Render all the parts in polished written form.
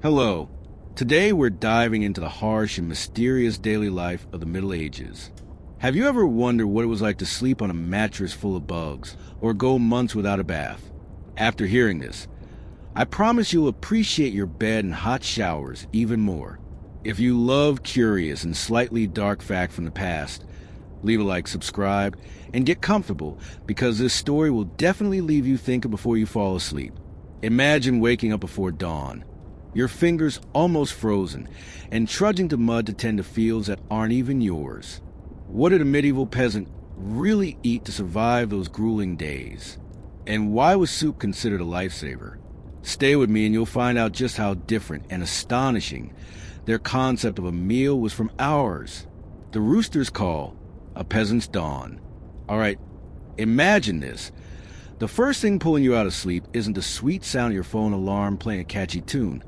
Hello. Today we're diving into the harsh and mysterious daily life of the Middle Ages. Have you ever wondered what it was like to sleep on a mattress full of bugs, or go months without a bath? After hearing this, I promise you'll appreciate your bed and hot showers even more. If you love curious and slightly dark fact from the past, leave a like, subscribe, and get comfortable because this story will definitely leave you thinking before you fall asleep. Imagine waking up before dawn, your fingers almost frozen, and trudging to mud to tend to fields that aren't even yours. What did a medieval peasant really eat to survive those grueling days? And why was soup considered a lifesaver? Stay with me and you'll find out just how different and astonishing their concept of a meal was from ours. The rooster's call, a peasant's dawn. All right, imagine this. The first thing pulling you out of sleep isn't the sweet sound of your phone alarm playing a catchy tune.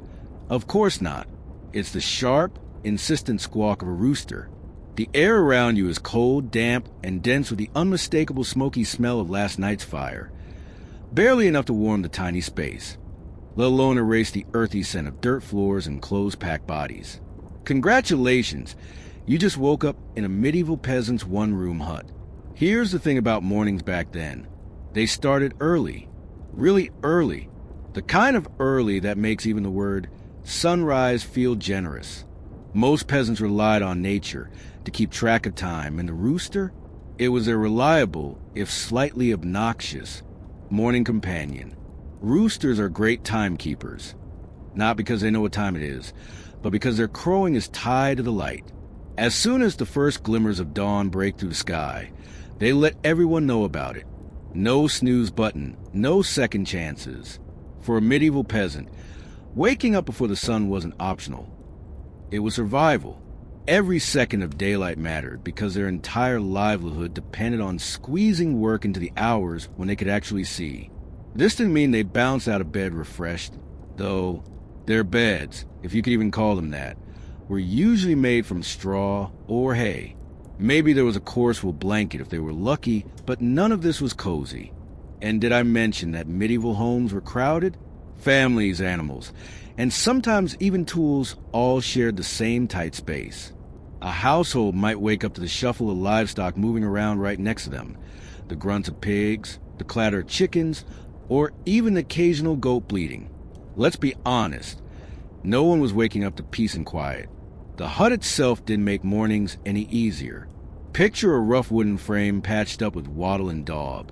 Of course not. It's the sharp, insistent squawk of a rooster. The air around you is cold, damp, and dense with the unmistakable smoky smell of last night's fire. Barely enough to warm the tiny space, let alone erase the earthy scent of dirt floors and clothes-packed bodies. Congratulations, you just woke up in a medieval peasant's one-room hut. Here's the thing about mornings back then. They started early, really early. The kind of early that makes even the word sunrise feel generous. Most peasants relied on nature to keep track of time, and the rooster, it was their reliable, if slightly obnoxious, morning companion. Roosters are great timekeepers, not because they know what time it is, but because their crowing is tied to the light. As soon as the first glimmers of dawn break through the sky, they let everyone know about it. No snooze button, no second chances. For a medieval peasant, waking up before the sun wasn't optional. It was survival. Every second of daylight mattered because their entire livelihood depended on squeezing work into the hours when they could actually see. This didn't mean they bounced out of bed refreshed, though their beds, if you could even call them that, were usually made from straw or hay. Maybe there was a coarse-wool blanket if they were lucky, but none of this was cozy. And did I mention that medieval homes were crowded? Families, animals, and sometimes even tools all shared the same tight space. A household might wake up to the shuffle of livestock moving around right next to them, the grunts of pigs, the clatter of chickens, or even the occasional goat bleating. Let's be honest, no one was waking up to peace and quiet. The hut itself didn't make mornings any easier. Picture a rough wooden frame patched up with wattle and daub,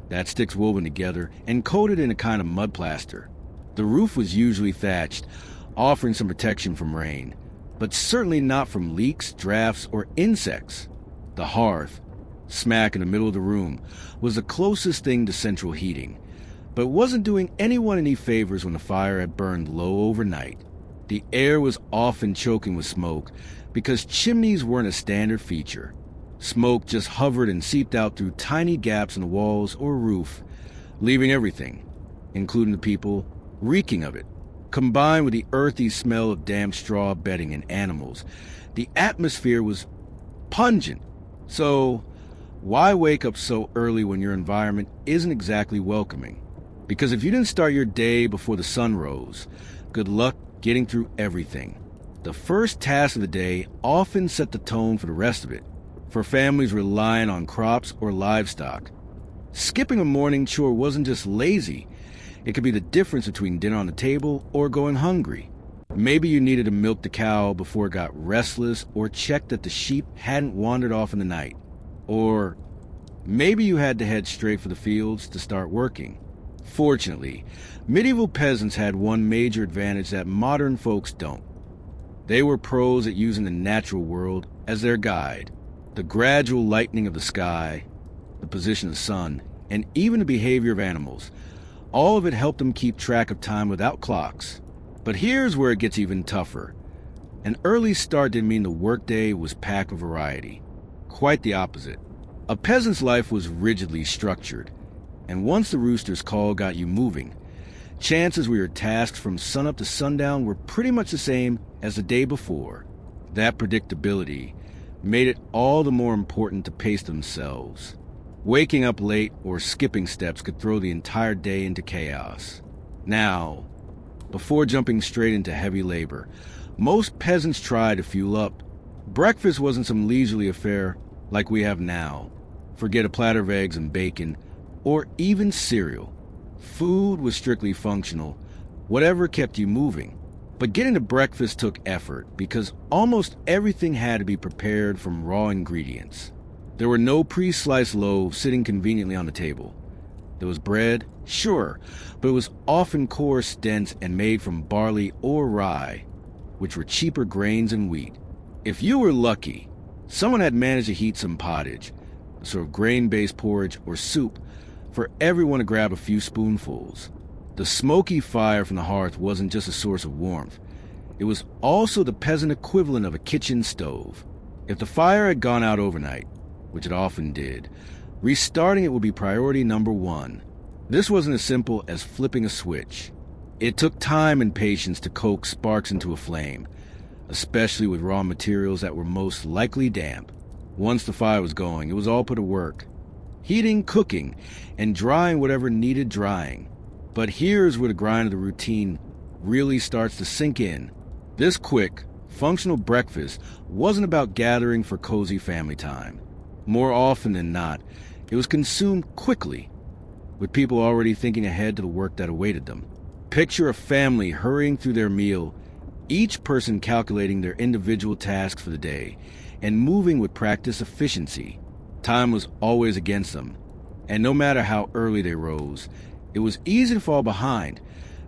that sticks woven together and coated in a kind of mud plaster. The roof was usually thatched, offering some protection from rain, but certainly not from leaks, drafts, or insects. The hearth, smack in the middle of the room, was the closest thing to central heating, but wasn't doing anyone any favors when the fire had burned low overnight. The air was often choking with smoke because chimneys weren't a standard feature. Smoke just hovered and seeped out through tiny gaps in the walls or roof, leaving everything, including the people, reeking of it. Combined with the earthy smell of damp straw bedding and animals, the atmosphere was pungent. So, why wake up so early when your environment isn't exactly welcoming? Because if you didn't start your day before the sun rose, good luck getting through everything. The first task of the day often set the tone for the rest of it, for families relying on crops or livestock. Skipping a morning chore wasn't just lazy. It could be the difference between dinner on the table or going hungry. Maybe you needed to milk the cow before it got restless or check that the sheep hadn't wandered off in the night. Or maybe you had to head straight for the fields to start working. Fortunately, medieval peasants had one major advantage that modern folks don't. They were pros at using the natural world as their guide. The gradual lightening of the sky, the position of the sun, and even the behavior of animals. All of it helped them keep track of time without clocks. But here's where it gets even tougher. An early start didn't mean the workday was packed with variety. Quite the opposite. A peasant's life was rigidly structured, and once the rooster's call got you moving, chances were your tasks from sunup to sundown were pretty much the same as the day before. That predictability made it all the more important to pace themselves. Waking up late or skipping steps could throw the entire day into chaos. Now, before jumping straight into heavy labor. Most peasants tried to fuel up. Breakfast wasn't some leisurely affair like we have now. Forget a platter of eggs and bacon, or even cereal. Food was strictly functional, whatever kept you moving. But getting to breakfast took effort because almost everything had to be prepared from raw ingredients. There were no pre-sliced loaves sitting conveniently on the table. There was bread, sure, but it was often coarse, dense, and made from barley or rye, which were cheaper grains than wheat. If you were lucky, someone had managed to heat some pottage, a sort of grain-based porridge or soup, for everyone to grab a few spoonfuls. The smoky fire from the hearth wasn't just a source of warmth. It was also the peasant equivalent of a kitchen stove. If the fire had gone out overnight, which it often did, restarting it would be priority number one. This wasn't as simple as flipping a switch. It took time and patience to coax sparks into a flame, especially with raw materials that were most likely damp. Once the fire was going, it was all put to work. Heating, cooking, and drying whatever needed drying. But here's where the grind of the routine really starts to sink in. This quick, functional breakfast wasn't about gathering for cozy family time. More often than not, it was consumed quickly, with people already thinking ahead to the work that awaited them. Picture a family hurrying through their meal, each person calculating their individual tasks for the day, and moving with practiced efficiency. Time was always against them, and no matter how early they rose, it was easy to fall behind,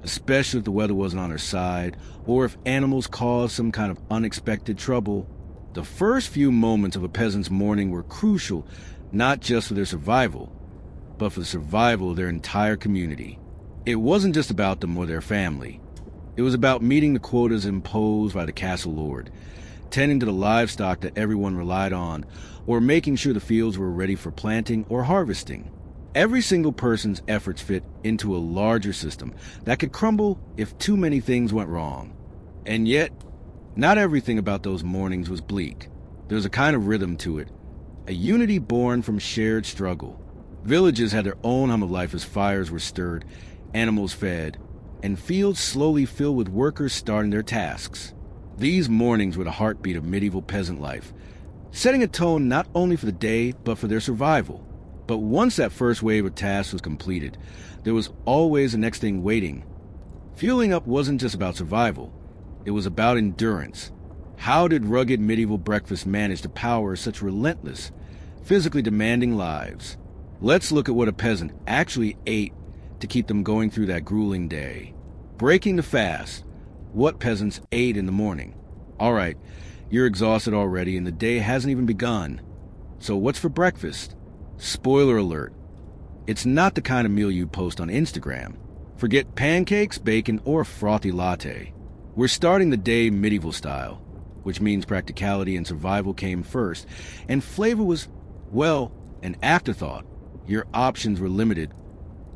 especially if the weather wasn't on their side, or if animals caused some kind of unexpected trouble. The first few moments of a peasant's morning were crucial, not just for their survival, but for the survival of their entire community. It wasn't just about them or their family. It was about meeting the quotas imposed by the castle lord, tending to the livestock that everyone relied on, or making sure the fields were ready for planting or harvesting. Every single person's efforts fit into a larger system that could crumble if too many things went wrong. And yet, not everything about those mornings was bleak. There was a kind of rhythm to it, a unity born from shared struggle. Villages had their own hum of life as fires were stirred, animals fed, and fields slowly filled with workers starting their tasks. These mornings were the heartbeat of medieval peasant life, setting a tone not only for the day, but for their survival. But once that first wave of tasks was completed, there was always the next thing waiting. Fueling up wasn't just about survival. It was about endurance. How did rugged medieval breakfast manage to power such relentless, physically demanding lives? Let's look at what a peasant actually ate to keep them going through that grueling day. Breaking the fast. What peasants ate in the morning. All right, you're exhausted already and the day hasn't even begun. So what's for breakfast? Spoiler alert. It's not the kind of meal you post on Instagram. Forget pancakes, bacon, or a frothy latte. We're starting the day medieval style, which means practicality and survival came first, and flavor was, well, an afterthought. Your options were limited.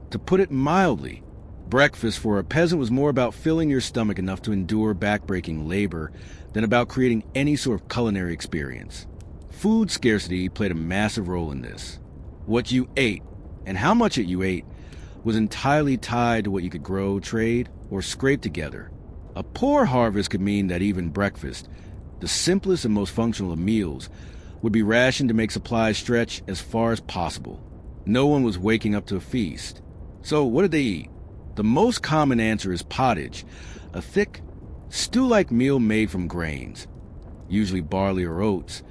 To put it mildly, breakfast for a peasant was more about filling your stomach enough to endure backbreaking labor than about creating any sort of culinary experience. Food scarcity played a massive role in this. What you ate, and how much it you ate, was entirely tied to what you could grow, trade, or scrape together. A poor harvest could mean that even breakfast, the simplest and most functional of meals, would be rationed to make supplies stretch as far as possible. No one was waking up to a feast. So what did they eat? The most common answer is pottage, a thick, stew-like meal made from grains, usually barley or oats,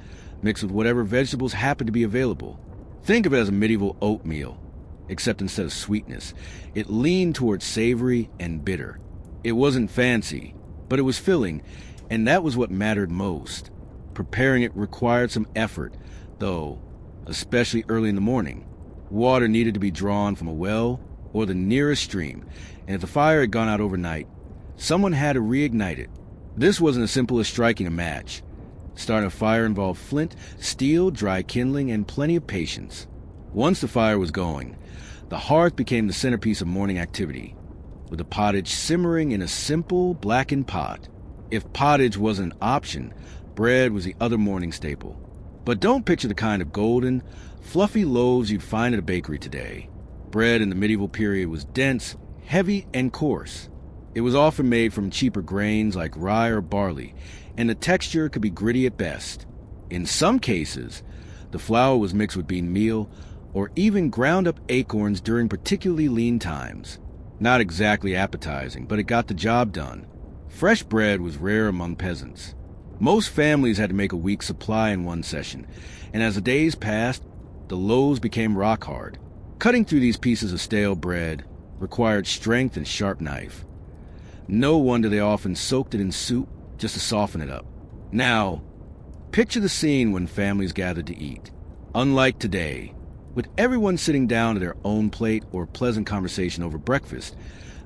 mixed with whatever vegetables happened to be available. Think of it as a medieval oatmeal, except instead of sweetness, it leaned towards savory and bitter. It wasn't fancy, but it was filling, and that was what mattered most. Preparing it required some effort, though, especially early in the morning. Water needed to be drawn from a well or the nearest stream, and if the fire had gone out overnight, someone had to reignite it. This wasn't as simple as striking a match. Starting a fire involved flint, steel, dry kindling, and plenty of patience. Once the fire was going, the hearth became the centerpiece of morning activity, with the pottage simmering in a simple, blackened pot. If pottage wasn't an option, bread was the other morning staple. But don't picture the kind of golden, fluffy loaves you'd find at a bakery today. Bread in the medieval period was dense, heavy, and coarse. It was often made from cheaper grains like rye or barley, and the texture could be gritty at best. In some cases, the flour was mixed with bean meal or even ground up acorns during particularly lean times. Not exactly appetizing, but it got the job done. Fresh bread was rare among peasants. Most families had to make a week's supply in one session, and as the days passed, the loaves became rock hard. Cutting through these pieces of stale bread required strength and sharp knife. No wonder they often soaked it in soup just to soften it up. Now, picture the scene when families gathered to eat. Unlike today, with everyone sitting down to their own plate or pleasant conversation over breakfast,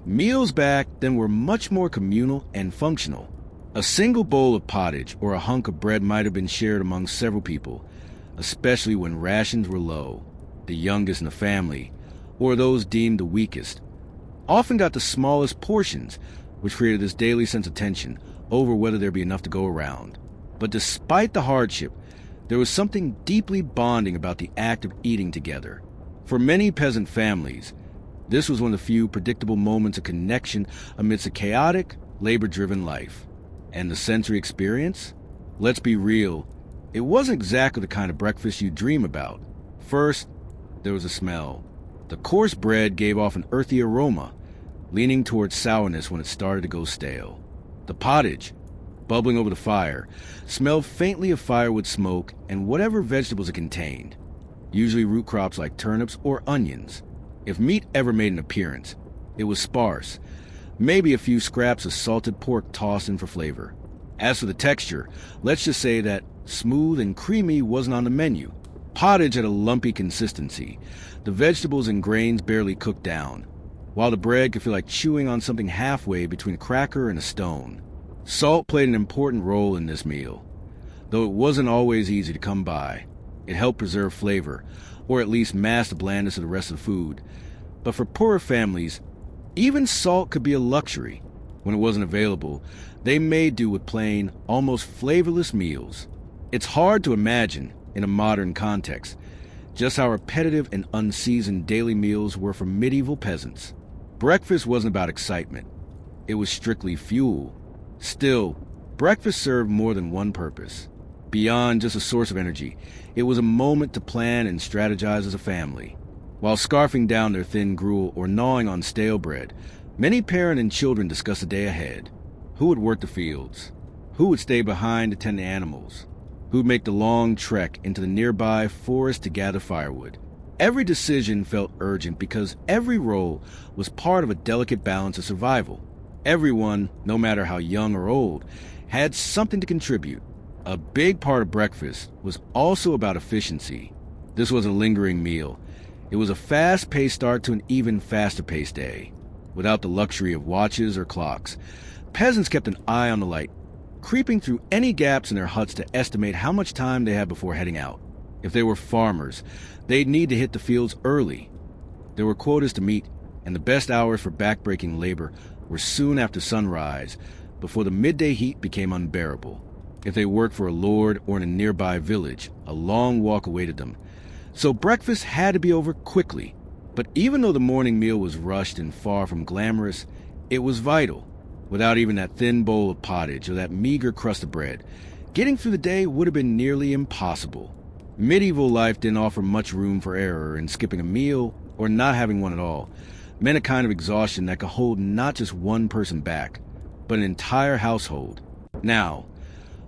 meals back then were much more communal and functional. A single bowl of pottage or a hunk of bread might have been shared among several people, especially when rations were low. The youngest in the family, or those deemed the weakest, often got the smallest portions, which created this daily sense of tension over whether there'd be enough to go around. But despite the hardship, there was something deeply bonding about the act of eating together. For many peasant families, this was one of the few predictable moments of connection amidst a chaotic, labor-driven life. And the sensory experience? Let's be real, it wasn't exactly the kind of breakfast you dream about. First, there was a smell. The coarse bread gave off an earthy aroma, leaning towards sourness when it started to go stale. The pottage, bubbling over the fire, smelled faintly of firewood smoke and whatever vegetables it contained, usually root crops like turnips or onions. If meat ever made an appearance, it was sparse, maybe a few scraps of salted pork tossed in for flavor. As for the texture, let's just say that smooth and creamy wasn't on the menu. Pottage had a lumpy consistency. The vegetables and grains barely cooked down, while the bread could feel like chewing on something halfway between a cracker and a stone. Salt played an important role in this meal, though it wasn't always easy to come by. It helped preserve flavor, or at least mask the blandness of the rest of the food. But for poorer families, even salt could be a luxury. When it wasn't available, they made do with plain, almost flavorless meals. It's hard to imagine, in a modern context, just how repetitive and unseasoned daily meals were for medieval peasants. Breakfast wasn't about excitement. It was strictly fuel. Still, breakfast served more than one purpose. Beyond just a source of energy, it was a moment to plan and strategize as a family. While scarfing down their thin gruel or gnawing on stale bread, many parents and children discussed the day ahead. Who would work the fields? Who would stay behind to tend the animals? Who would make the long trek into the nearby forest to gather firewood? Every decision felt urgent because every role was part of a delicate balance of survival. Everyone, no matter how young or old, had something to contribute. A big part of breakfast was also about efficiency. This was a lingering meal. It was a fast-paced start to an even faster-paced day. Without the luxury of watches or clocks, peasants kept an eye on the light, creeping through any gaps in their huts to estimate how much time they had before heading out. If they were farmers, they'd need to hit the fields early. There were quotas to meet, and the best hours for back-breaking labor were soon after sunrise, before the midday heat became unbearable. If they worked for a lord or in a nearby village, a long walk awaited them. So breakfast had to be over quickly. But even though the morning meal was rushed and far from glamorous, it was vital. Without even that thin bowl of pottage or that meager crust of bread, getting through the day would have been nearly impossible. Medieval life didn't offer much room for error, and skipping a meal, or not having one at all, meant a kind of exhaustion that could hold not just one person back, but an entire household. Now,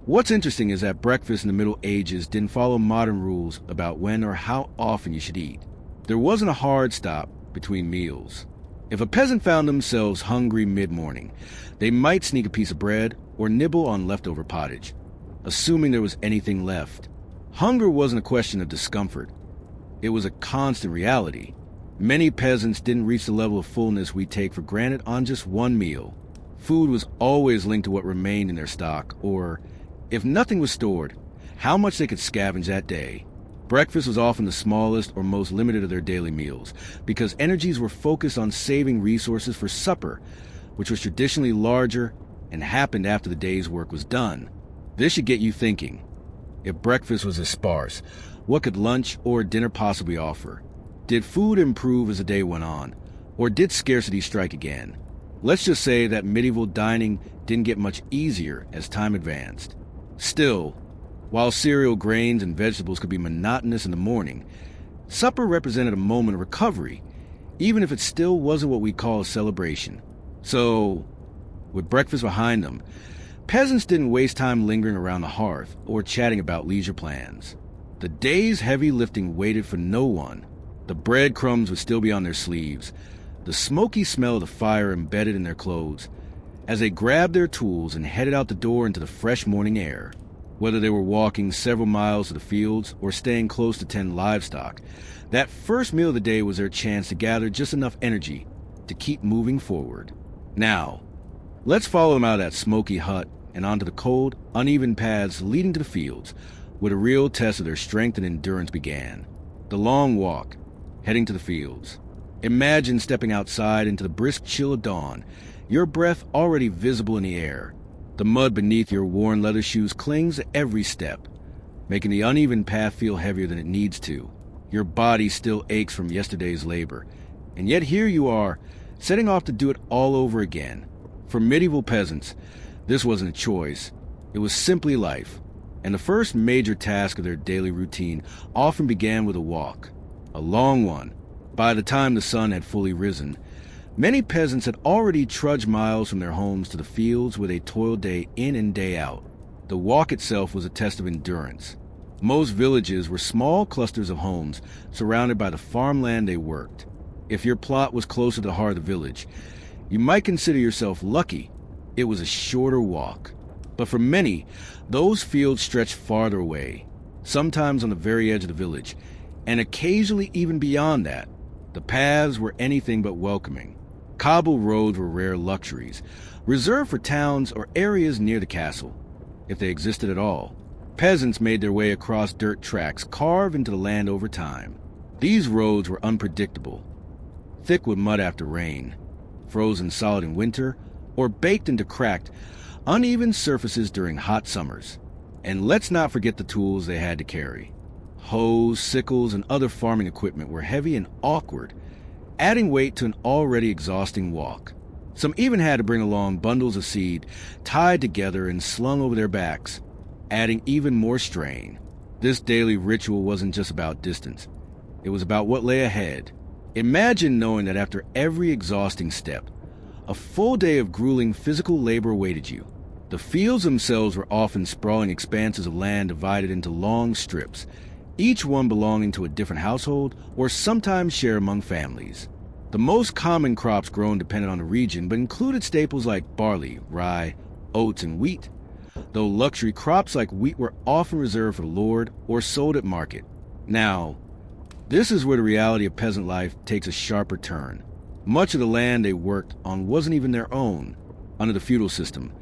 what's interesting is that breakfast in the Middle Ages didn't follow modern rules about when or how often you should eat. There wasn't a hard stop between meals. If a peasant found themselves hungry mid-morning, they might sneak a piece of bread or nibble on leftover pottage, assuming there was anything left. Hunger wasn't a question of discomfort. It was a constant reality. Many peasants didn't reach the level of fullness we take for granted on just one meal. Food was always linked to what remained in their stock, or, if nothing was stored, how much they could scavenge that day. Breakfast was often the smallest or most limited of their daily meals, because energies were focused on saving resources for supper, which was traditionally larger and happened after the day's work was done. This should get you thinking. If breakfast was as sparse, what could lunch or dinner possibly offer? Did food improve as the day went on, or did scarcity strike again? Let's just say that medieval dining didn't get much easier as time advanced. Still, while cereal, grains, and vegetables could be monotonous in the morning, supper represented a moment of recovery, even if it still wasn't what we call a celebration. So, with breakfast behind them, peasants didn't waste time lingering around the hearth or chatting about leisure plans. The day's heavy lifting waited for no one. The breadcrumbs would still be on their sleeves, the smoky smell of the fire embedded in their clothes, as they grabbed their tools and headed out the door into the fresh morning air. Whether they were walking several miles to the fields or staying close to tend livestock, that first meal of the day was their chance to gather just enough energy to keep moving forward. Now, let's follow them out of that smoky hut and onto the cold, uneven paths leading to the fields, where the real test of their strength and endurance began. The long walk, heading to the fields. Imagine stepping outside into the brisk chill of dawn, your breath already visible in the air. The mud beneath your worn leather shoes clings to every step, making the uneven path feel heavier than it needs to. Your body still aches from yesterday's labor, and yet here you are, setting off to do it all over again. For medieval peasants, this wasn't a choice. It was simply life, and the first major task of their daily routine often began with a walk, a long one. By the time the sun had fully risen, many peasants had already trudged miles from their homes to the fields where they toiled day in and day out. The walk itself was a test of endurance. Most villages were small clusters of homes surrounded by the farmland they worked. If your plot was closer to the heart of the village, you might consider yourself lucky. It was a shorter walk. But for many, those fields stretched farther away, sometimes on the very edge of the village, and occasionally even beyond that. The paths were anything but welcoming. Cobbled roads were rare luxuries, reserved for towns or areas near the castle, if they existed at all. Peasants made their way across dirt tracks carved into the land over time. These roads were unpredictable, thick with mud after rain, frozen solid in winter, or baked into cracked, uneven surfaces during hot summers. And let's not forget the tools they had to carry. Hoes, sickles, and other farming equipment were heavy and awkward, adding weight to an already exhausting walk. Some even had to bring along bundles of seed tied together and slung over their backs, adding even more strain. This daily ritual wasn't just about distance. It was about what lay ahead. Imagine knowing that after every exhausting step, a full day of grueling physical labor awaited you. The fields themselves were often sprawling expanses of land divided into long strips, each one belonging to a different household or sometimes shared among families. The most common crops grown depended on the region, but included staples like barley, rye, oats, and wheat, though luxury crops like wheat were often reserved for the lord or sold at market. Now, this is where the reality of peasant life takes a sharper turn. Much of the land they worked on wasn't even their own. Under the feudal system,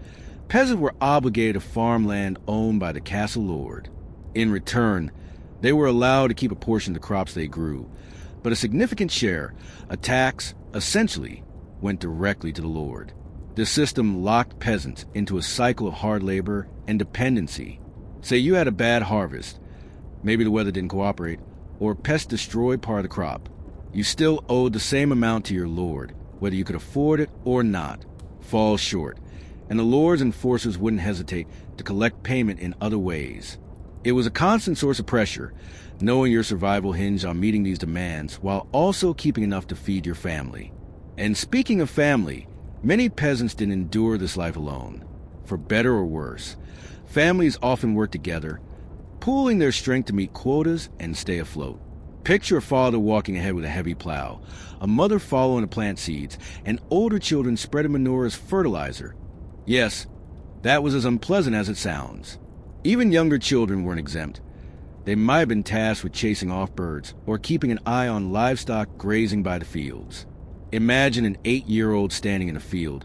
peasants were obligated to farm land owned by the castle lord. In return, they were allowed to keep a portion of the crops they grew, but a significant share, a tax, essentially, went directly to the lord. This system locked peasants into a cycle of hard labor and dependency. Say you had a bad harvest, maybe the weather didn't cooperate, or pests destroyed part of the crop. You still owed the same amount to your lord, whether you could afford it or not. Fall short, and the lord's enforcers wouldn't hesitate to collect payment in other ways. It was a constant source of pressure, knowing your survival hinged on meeting these demands while also keeping enough to feed your family. And speaking of family, many peasants didn't endure this life alone. For better or worse, families often worked together, pooling their strength to meet quotas and stay afloat. Picture a father walking ahead with a heavy plow, a mother following to plant seeds, and older children spreading manure as fertilizer. Yes, that was as unpleasant as it sounds. Even younger children weren't exempt. They might have been tasked with chasing off birds or keeping an eye on livestock grazing by the fields. Imagine an 8-year-old standing in a field,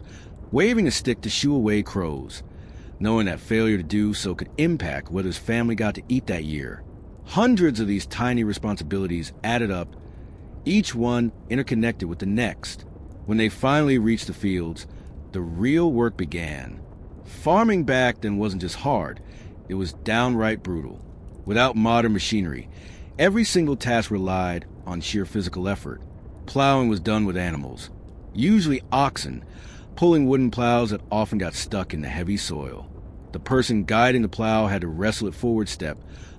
waving a stick to shoo away crows, knowing that failure to do so could impact whether his family got to eat that year. Hundreds of these tiny responsibilities added up, each one interconnected with the next. When they finally reached the fields, the real work began. Farming back then wasn't just hard, it was downright brutal. Without modern machinery, every single task relied on sheer physical effort. Plowing was done with animals, usually oxen, pulling wooden plows that often got stuck in the heavy soil. The person guiding the plow had to wrestle it forward step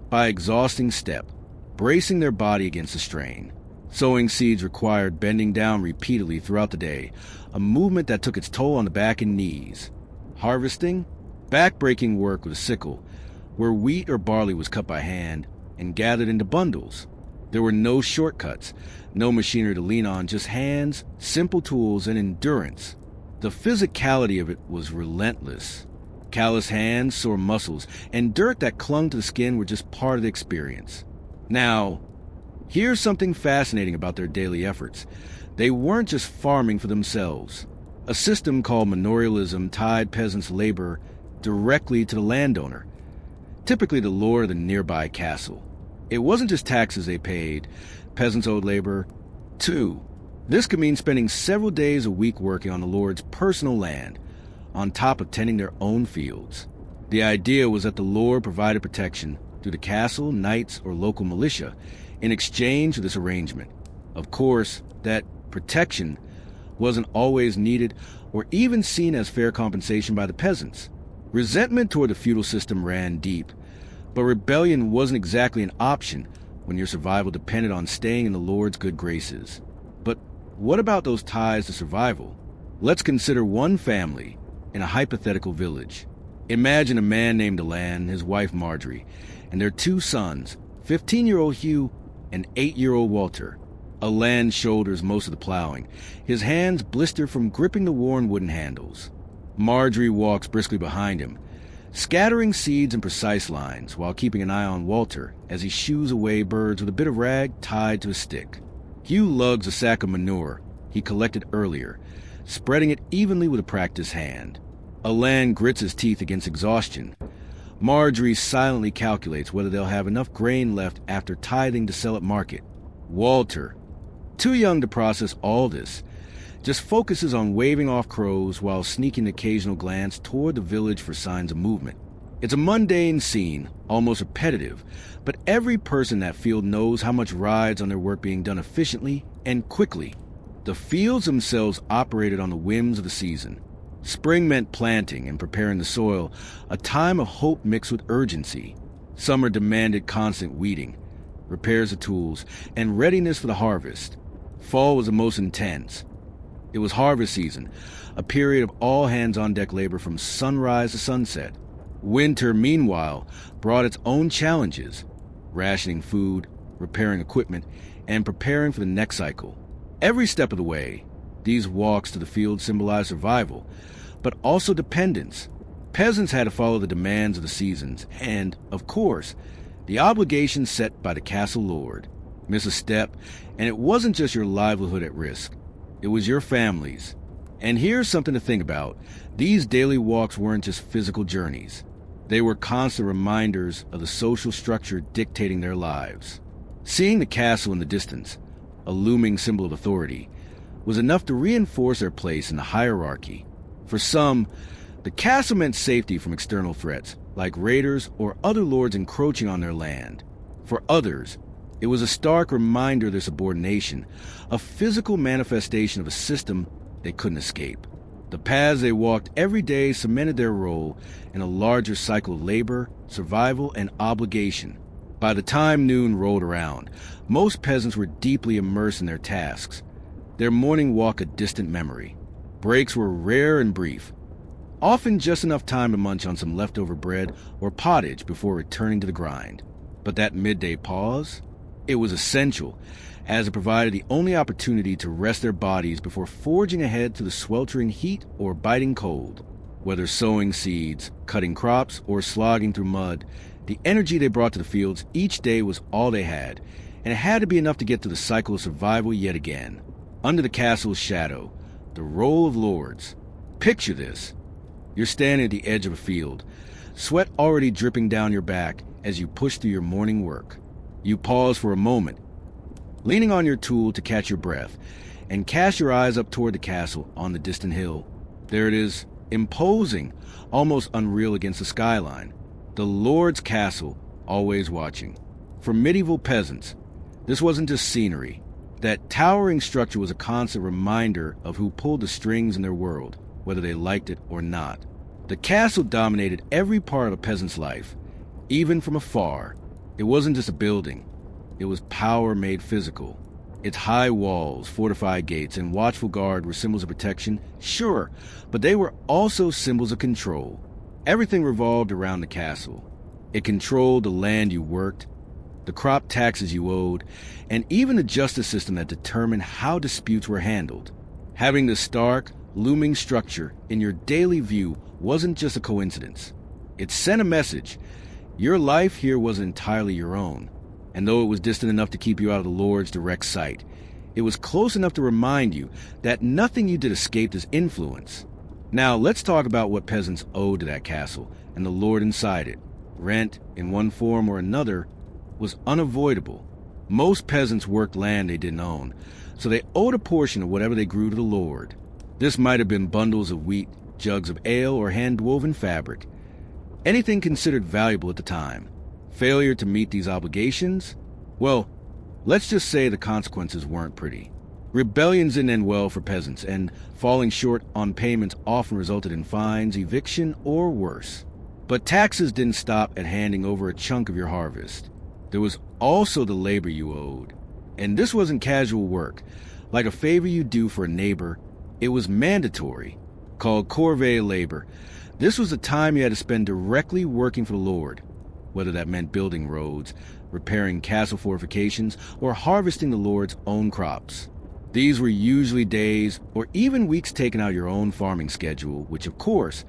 by exhausting step, bracing their body against the strain. Sowing seeds required bending down repeatedly throughout the day, a movement that took its toll on the back and knees. Harvesting, back-breaking work with a sickle, where wheat or barley was cut by hand and gathered into bundles. There were no shortcuts, no machinery to lean on, just hands, simple tools, and endurance. The physicality of it was relentless. Calloused hands, sore muscles, and dirt that clung to the skin were just part of the experience. Now, here's something fascinating about their daily efforts. They weren't just farming for themselves. A system called manorialism tied peasants' labor directly to the landowner, typically the lord of the nearby castle. It wasn't just taxes they paid, peasants owed labor, too. This could mean spending several days a week working on the lord's personal land, on top of tending their own fields. The idea was that the lord provided protection through the castle, knights, or local militia in exchange for this arrangement. Of course, that protection wasn't always needed or even seen as fair compensation by the peasants. Resentment toward the feudal system ran deep, but rebellion wasn't exactly an option when your survival depended on staying in the Lord's good graces. But what about those ties to survival? Let's consider one family in a hypothetical village. Imagine a man named Alan, his wife Marjorie, and their two sons, 15-year-old Hugh and 8-year-old Walter. Alan shoulders most of the plowing. His hands blister from gripping the worn wooden handles. Marjorie walks briskly behind him, scattering seeds in precise lines while keeping an eye on Walter as he shoos away birds with a bit of rag tied to a stick. Hugh lugs a sack of manure he collected earlier, spreading it evenly with a practiced hand. Alan grits his teeth against exhaustion. Marjorie silently calculates whether they'll have enough grain left after tithing to sell at market. Walter, too young to process all this, just focuses on waving off crows while sneaking an occasional glance toward the village for signs of movement. It's a mundane scene, almost repetitive, but every person in that field knows how much rides on their work being done efficiently and quickly. The fields themselves operated on the whims of the season. Spring meant planting and preparing the soil, a time of hope mixed with urgency. Summer demanded constant weeding, repairs of tools, and readiness for the harvest. Fall was the most intense. It was harvest season, a period of all-hands-on-deck labor from sunrise to sunset. Winter, meanwhile, brought its own challenges, rationing food, repairing equipment, and preparing for the next cycle. Every step of the way, these walks to the field symbolized survival, but also dependence. Peasants had to follow the demands of the seasons and, of course, the obligations set by the castle lord. Miss a step, and it wasn't just your livelihood at risk. It was your family's. And here's something to think about. These daily walks weren't just physical journeys. They were constant reminders of the social structure dictating their lives. Seeing the castle in the distance, a looming symbol of authority, was enough to reinforce their place in the hierarchy. For some, the castle meant safety from external threats, like raiders or other lords encroaching on their land. For others, it was a stark reminder of their subordination, a physical manifestation of a system they couldn't escape. The paths they walked every day cemented their role in a larger cycle of labor, survival, and obligation. By the time noon rolled around, most peasants were deeply immersed in their tasks, their morning walk a distant memory. Breaks were rare and brief, often just enough time to munch on some leftover bread or pottage before returning to the grind. But that midday pause? It was essential, as it provided the only opportunity to rest their bodies before forging ahead to the sweltering heat or biting cold. Whether sowing seeds, cutting crops, or slogging through mud, the energy they brought to the fields each day was all they had, and it had to be enough to get through the cycle of survival yet again. Under the castle's shadow, the role of lords. Picture this. You're standing at the edge of a field, sweat already dripping down your back as you push through your morning work. You pause for a moment, leaning on your tool to catch your breath, and cast your eyes up toward the castle on the distant hill. There it is, imposing, almost unreal against the skyline. The Lord's castle, always watching. For medieval peasants, this wasn't just scenery. That towering structure was a constant reminder of who pulled the strings in their world. whether they liked it or not. The castle dominated every part of a peasant's life, even from afar. It wasn't just a building. It was power made physical. Its high walls, fortified gates, and watchful guard were symbols of protection, sure, but they were also symbols of control. Everything revolved around the castle. It controlled the land you worked, the crop taxes you owed, and even the justice system that determined how disputes were handled. Having this stark, looming structure in your daily view wasn't just a coincidence. It sent a message. Your life here wasn't entirely your own, and though it was distant enough to keep you out of the Lord's direct sight, it was close enough to remind you that nothing you did escaped his influence. Now, let's talk about what peasants owed to that castle and the Lord inside it. Rent, in one form or another, was unavoidable. Most peasants worked land they didn't own, so they owed a portion of whatever they grew to the Lord. This might have been bundles of wheat, jugs of ale, or hand-woven fabric. Anything considered valuable at the time. Failure to meet these obligations? Well, let's just say the consequences weren't pretty. Rebellions didn't end well for peasants, and falling short on payments often resulted in fines, eviction, or worse. But taxes didn't stop at handing over a chunk of your harvest. There was also the labor you owed. And this wasn't casual work. Like a favor you do for a neighbor, it was mandatory, called corvée labor. This was the time you had to spend directly working for the Lord, whether that meant building roads, repairing castle fortifications, or harvesting the Lord's own crops. These were usually days or even weeks taken out of your own farming schedule, which of course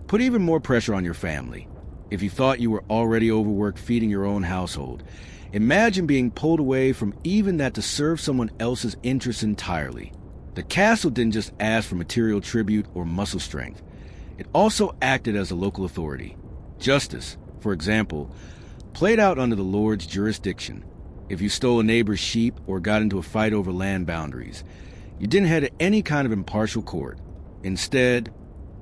put even more pressure on your family. If you thought you were already overworked feeding your own household, imagine being pulled away from even that to serve someone else's interests entirely. The castle didn't just ask for material tribute or muscle strength. It also acted as a local authority. Justice, for example, played out under the Lord's jurisdiction. If you stole a neighbor's sheep or got into a fight over land boundaries, you didn't head to any kind of impartial court. Instead,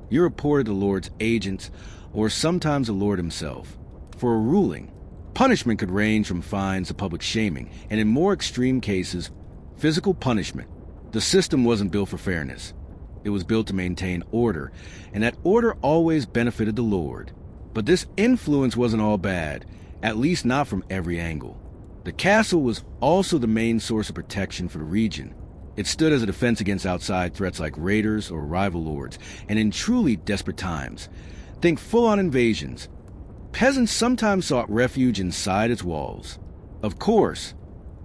you reported to the Lord's agents or sometimes the Lord himself for a ruling. Punishment could range from fines to public shaming, and in more extreme cases, physical punishment. The system wasn't built for fairness. It was built to maintain order, and that order always benefited the Lord. But this influence wasn't all bad, at least not from every angle. The castle was also the main source of protection for the region. It stood as a defense against outside threats like raiders or rival lords, and in truly desperate times, think full-on invasions, peasants sometimes sought refuge inside its walls. Of course,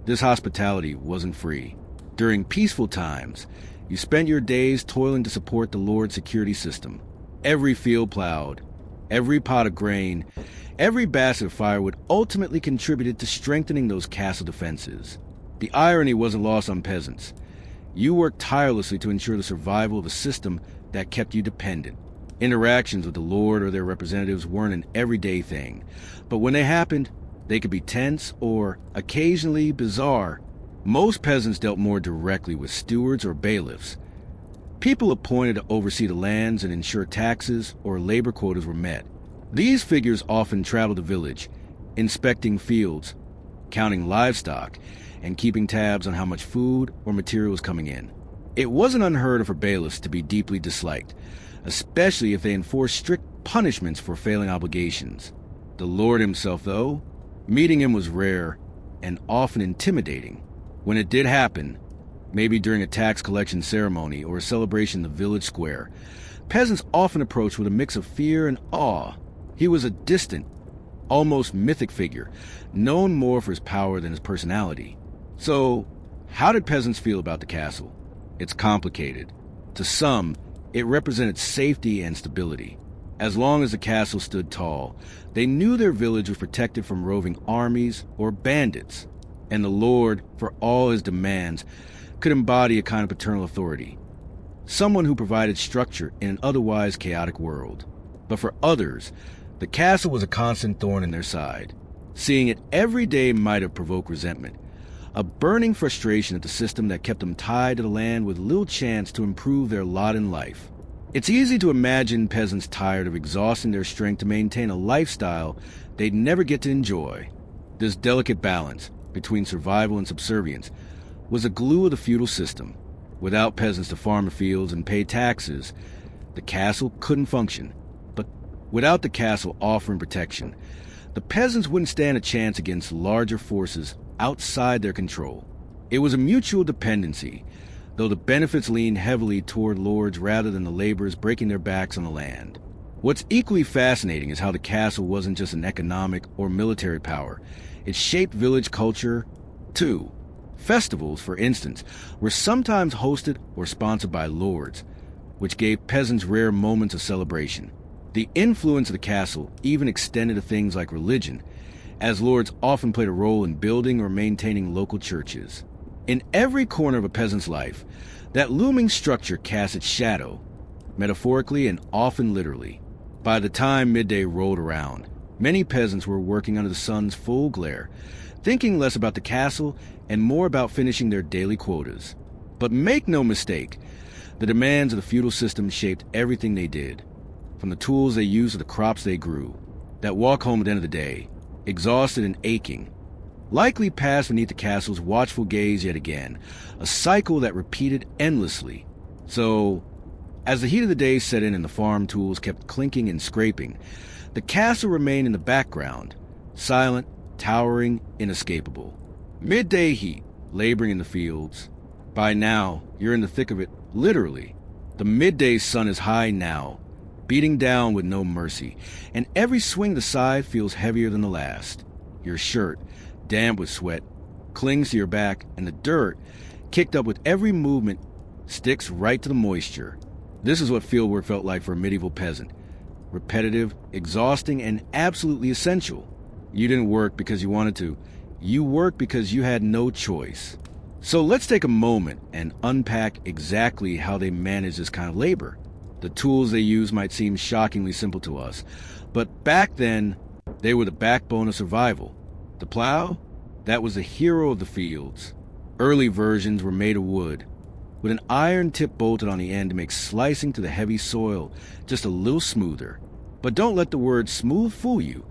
this hospitality wasn't free. During peaceful times, you spent your days toiling to support the Lord's security system. Every field plowed, every pot of grain, every basket of firewood ultimately contributed to strengthening those castle defenses. The irony wasn't lost on peasants. You worked tirelessly to ensure the survival of a system that kept you dependent. Interactions with the Lord or their representatives weren't an everyday thing, but when they happened, they could be tense or occasionally bizarre. Most peasants dealt more directly with stewards or bailiffs, people appointed to oversee the lands and ensure taxes or labor quotas were met. These figures often traveled the village, inspecting fields, counting livestock, and keeping tabs on how much food or material was coming in. It wasn't unheard of for bailiffs to be deeply disliked, especially if they enforced strict punishments for failing obligations. The Lord himself, though, meeting him was rare and often intimidating. When it did happen, maybe during a tax collection ceremony or a celebration in the village square, peasants often approached with a mix of fear and awe. He was a distant, almost mythic figure, known more for his power than his personality. So, how did peasants feel about the castle? It's complicated. To some, it represented safety and stability. As long as the castle stood tall, they knew their village was protected from roving armies or bandits, and the Lord, for all his demands, could embody a kind of paternal authority, someone who provided structure in an otherwise chaotic world. But for others, the castle was a constant thorn in their side. Seeing it every day might have provoked resentment, a burning frustration at the system that kept them tied to the land with little chance to improve their lot in life. It's easy to imagine peasants tired of exhausting their strength to maintain a lifestyle they'd never get to enjoy. This delicate balance between survival and subservience was the glue of the feudal system. Without peasants to farm the fields and pay taxes, The castle couldn't function. But without the castle offering protection, the peasants wouldn't stand a chance against larger forces outside their control. It was a mutual dependency, though the benefits leaned heavily toward lords rather than the laborers breaking their backs on the land. What's equally fascinating is how the castle wasn't just an economic or military power. It shaped village culture, too. Festivals, for instance, were sometimes hosted or sponsored by lords, which gave peasants rare moments of celebration. The influence of the castle even extended to things like religion, as lords often played a role in building or maintaining local churches. In every corner of a peasant's life, that looming structure cast its shadow, metaphorically and often literally. By the time midday rolled around, many peasants were working under the sun's full glare, thinking less about the castle and more about finishing their daily quotas. But make no mistake, the demands of the feudal system shaped everything they did, from the tools they used to the crops they grew. That walk home at the end of the day, exhausted and aching, likely passed beneath the castle's watchful gaze yet again, a cycle that repeated endlessly. So, as the heat of the day set in and the farm tools kept clinking and scraping, the castle remained in the background, silent, towering, inescapable. Midday heat, laboring in the fields. By now, you're in the thick of it, literally. The midday sun is high now, beating down with no mercy, and every swing of the scythe feels heavier than the last. Your shirt, damp with sweat, clings to your back, and the dirt, kicked up with every movement, sticks right to the moisture. This is what fieldwork felt like for a medieval peasant. Repetitive, exhausting, and absolutely essential. You didn't work because you wanted to. You worked because you had no choice. So let's take a moment and unpack exactly how they managed this kind of labor. The tools they used might seem shockingly simple to us, but back then, they were the backbone of survival. The plow? That was the hero of the fields. Early versions were made of wood, with an iron tip bolted on the end to make slicing through the heavy soil just a little smoother. But don't let the word smooth fool you.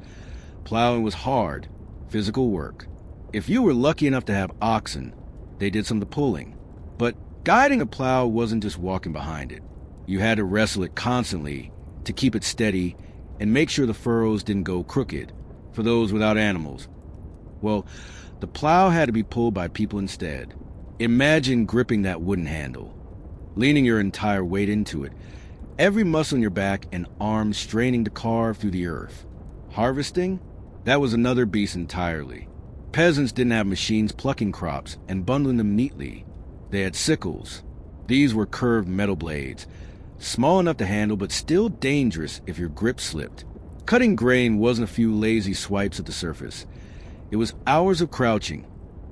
Plowing was hard, physical work. If you were lucky enough to have oxen, they did some of the pulling. But guiding a plow wasn't just walking behind it. You had to wrestle it constantly to keep it steady and make sure the furrows didn't go crooked. For those without animals, well, the plow had to be pulled by people instead. Imagine gripping that wooden handle, leaning your entire weight into it, every muscle in your back and arms straining to carve through the earth. Harvesting? That was another beast entirely. Peasants didn't have machines plucking crops and bundling them neatly. They had sickles. These were curved metal blades, small enough to handle but still dangerous if your grip slipped. Cutting grain wasn't a few lazy swipes at the surface. It was hours of crouching,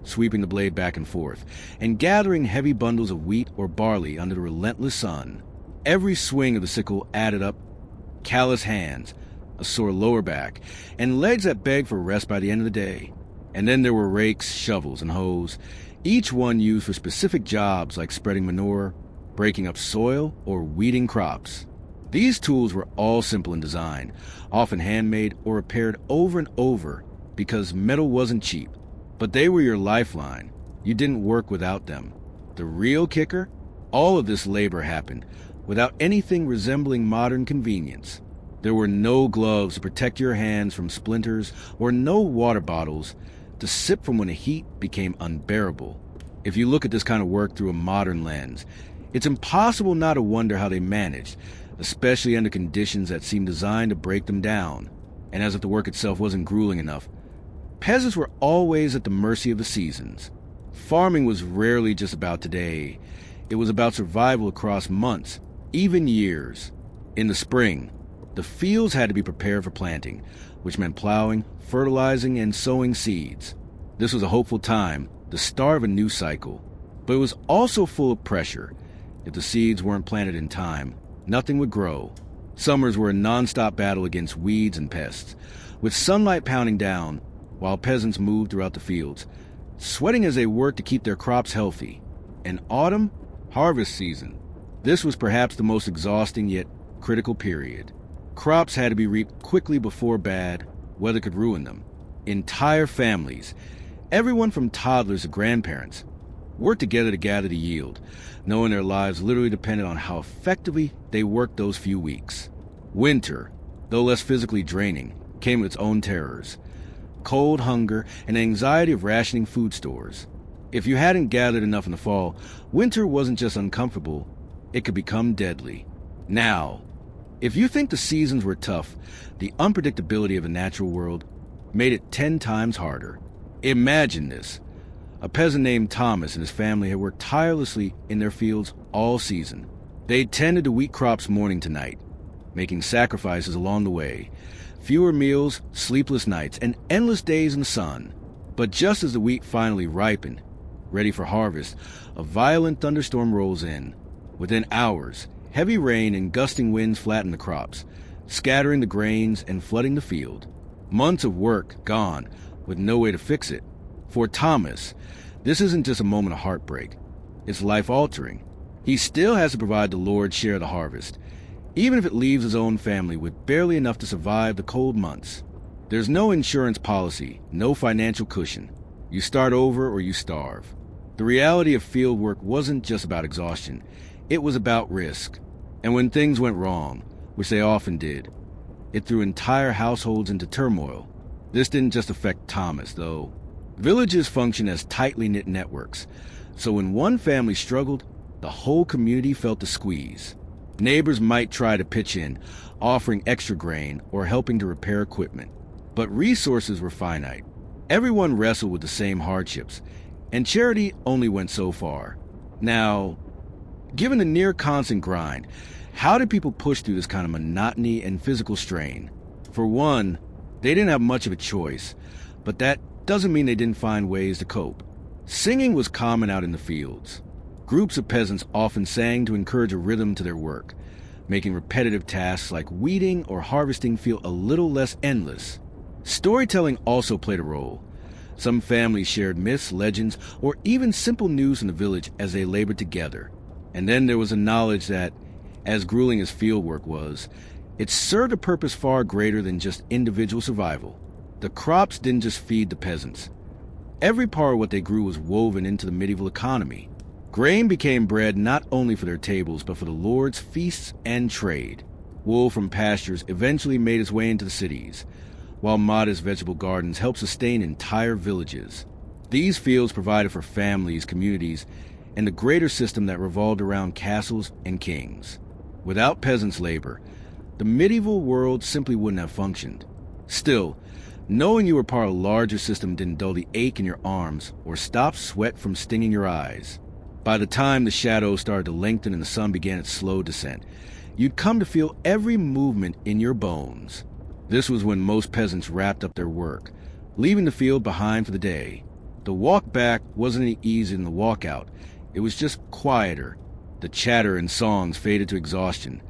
sweeping the blade back and forth, and gathering heavy bundles of wheat or barley under the relentless sun. Every swing of the sickle added up. Callous hands, a sore lower back, and legs that begged for rest by the end of the day. And then there were rakes, shovels, and hoes, each one used for specific jobs like spreading manure, breaking up soil, or weeding crops. These tools were all simple in design, often handmade or repaired over and over because metal wasn't cheap. But they were your lifeline. You didn't work without them. The real kicker? All of this labor happened without anything resembling modern convenience. There were no gloves to protect your hands from splinters or no water bottles to sip from when the heat became unbearable. If you look at this kind of work through a modern lens, it's impossible not to wonder how they managed, especially under conditions that seemed designed to break them down. And as if the work itself wasn't grueling enough, peasants were always at the mercy of the seasons. Farming was rarely just about today. It was about survival across months, even years. In the spring, the fields had to be prepared for planting, which meant plowing, fertilizing, and sowing seeds. This was a hopeful time, the start of a new cycle. But it was also full of pressure. If the seeds weren't planted in time, nothing would grow. Summers were a non-stop battle against weeds and pests, with sunlight pounding down while peasants moved throughout the fields, sweating as they worked to keep their crops healthy. And autumn, harvest season. This was perhaps the most exhausting yet critical period. Crops had to be reaped quickly before bad weather could ruin them. Entire families, everyone from toddlers to grandparents, worked together to gather the yield, knowing their lives literally depended on how effectively they worked those few weeks. Winter, though less physically draining, came with its own terrors. Cold, hunger, and anxiety of rationing food stores. If you hadn't gathered enough in the fall, winter wasn't just uncomfortable, it could become deadly. Now, if you think the seasons were tough, the unpredictability of the natural world made it 10 times harder. Imagine this. A peasant named Thomas and his family had worked tirelessly in their fields all season. They tended to wheat crops morning to night, making sacrifices along the way. Fewer meals, sleepless nights, and endless days in the sun. But just as the wheat finally ripened, ready for harvest, a violent thunderstorm rolls in. Within hours, heavy rain and gusting winds flatten the crops, scattering the grains and flooding the field. Months of work gone, with no way to fix it. For Thomas, this isn't just a moment of heartbreak. It's life-altering. He still has to provide the Lord's share of the harvest, even if it leaves his own family with barely enough to survive the cold months. There's no insurance policy, no financial cushion. You start over or you starve. The reality of field work wasn't just about exhaustion. It was about risk. And when things went wrong, which they often did, it threw entire households into turmoil. This didn't just affect Thomas, though. Villages function as tightly knit networks, so when one family struggled, the whole community felt the squeeze. Neighbors might try to pitch in, offering extra grain or helping to repair equipment. But resources were finite. Everyone wrestled with the same hardships, and charity only went so far. Now, given the near-constant grind, how did people push through this kind of monotony and physical strain? For one, they didn't have much of a choice, but that doesn't mean they didn't find ways to cope. Singing was common out in the fields. Groups of peasants often sang to encourage a rhythm to their work, making repetitive tasks like weeding or harvesting feel a little less endless. Storytelling also played a role. Some families shared myths, legends, or even simple news in the village as they labored together. And then there was a knowledge that, as grueling as field work was, it served a purpose far greater than just individual survival. The crops didn't just feed the peasants. Every part of what they grew was woven into the medieval economy. Grain became bread not only for their tables, but for the Lord's feasts and trade. Wool from pastures eventually made its way into the cities, while modest vegetable gardens helped sustain entire villages. These fields provided for families, communities, and the greater system that revolved around castles and kings. Without peasants' labor, the medieval world simply wouldn't have functioned. Still, knowing you were part of a larger system didn't dull the ache in your arms or stop sweat from stinging your eyes. By the time the shadows started to lengthen and the sun began its slow descent, you'd come to feel every movement in your bones. This was when most peasants wrapped up their work, leaving the field behind for the day. The walk back wasn't any easier than the walk out. It was just quieter. The chatter and songs faded to exhaustion.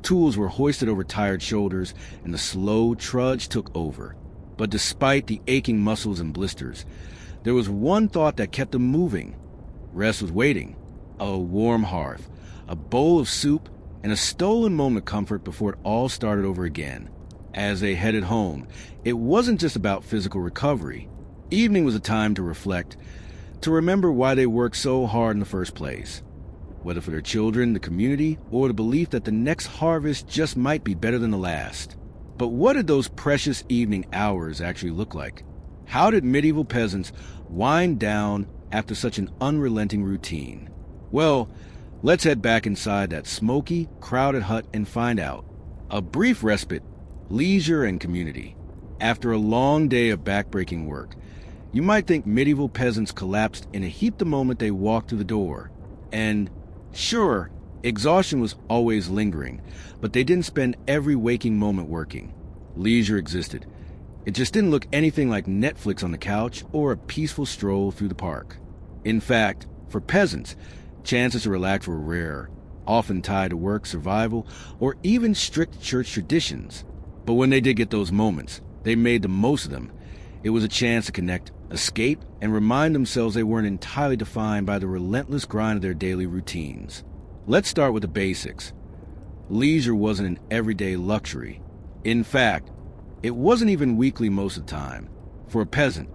Tools were hoisted over tired shoulders, and the slow trudge took over. But despite the aching muscles and blisters, there was one thought that kept them moving. Rest was waiting. A warm hearth, a bowl of soup, and a stolen moment of comfort before it all started over again. As they headed home, it wasn't just about physical recovery. Evening was a time to reflect, to remember why they worked so hard in the first place. Whether for their children, the community, or the belief that the next harvest just might be better than the last. But what did those precious evening hours actually look like? How did medieval peasants wind down after such an unrelenting routine? Well, let's head back inside that smoky, crowded hut and find out. A brief respite, leisure, and community. After a long day of backbreaking work, you might think medieval peasants collapsed in a heap the moment they walked through the door. And sure, exhaustion was always lingering, but they didn't spend every waking moment working. Leisure existed. It just didn't look anything like Netflix on the couch or a peaceful stroll through the park. In fact, for peasants, chances to relax were rare, often tied to work, survival, or even strict church traditions. But when they did get those moments, they made the most of them. It was a chance to connect, escape, and remind themselves they weren't entirely defined by the relentless grind of their daily routines. Let's start with the basics. Leisure wasn't an everyday luxury. In fact, it wasn't even weekly most of the time. For a peasant,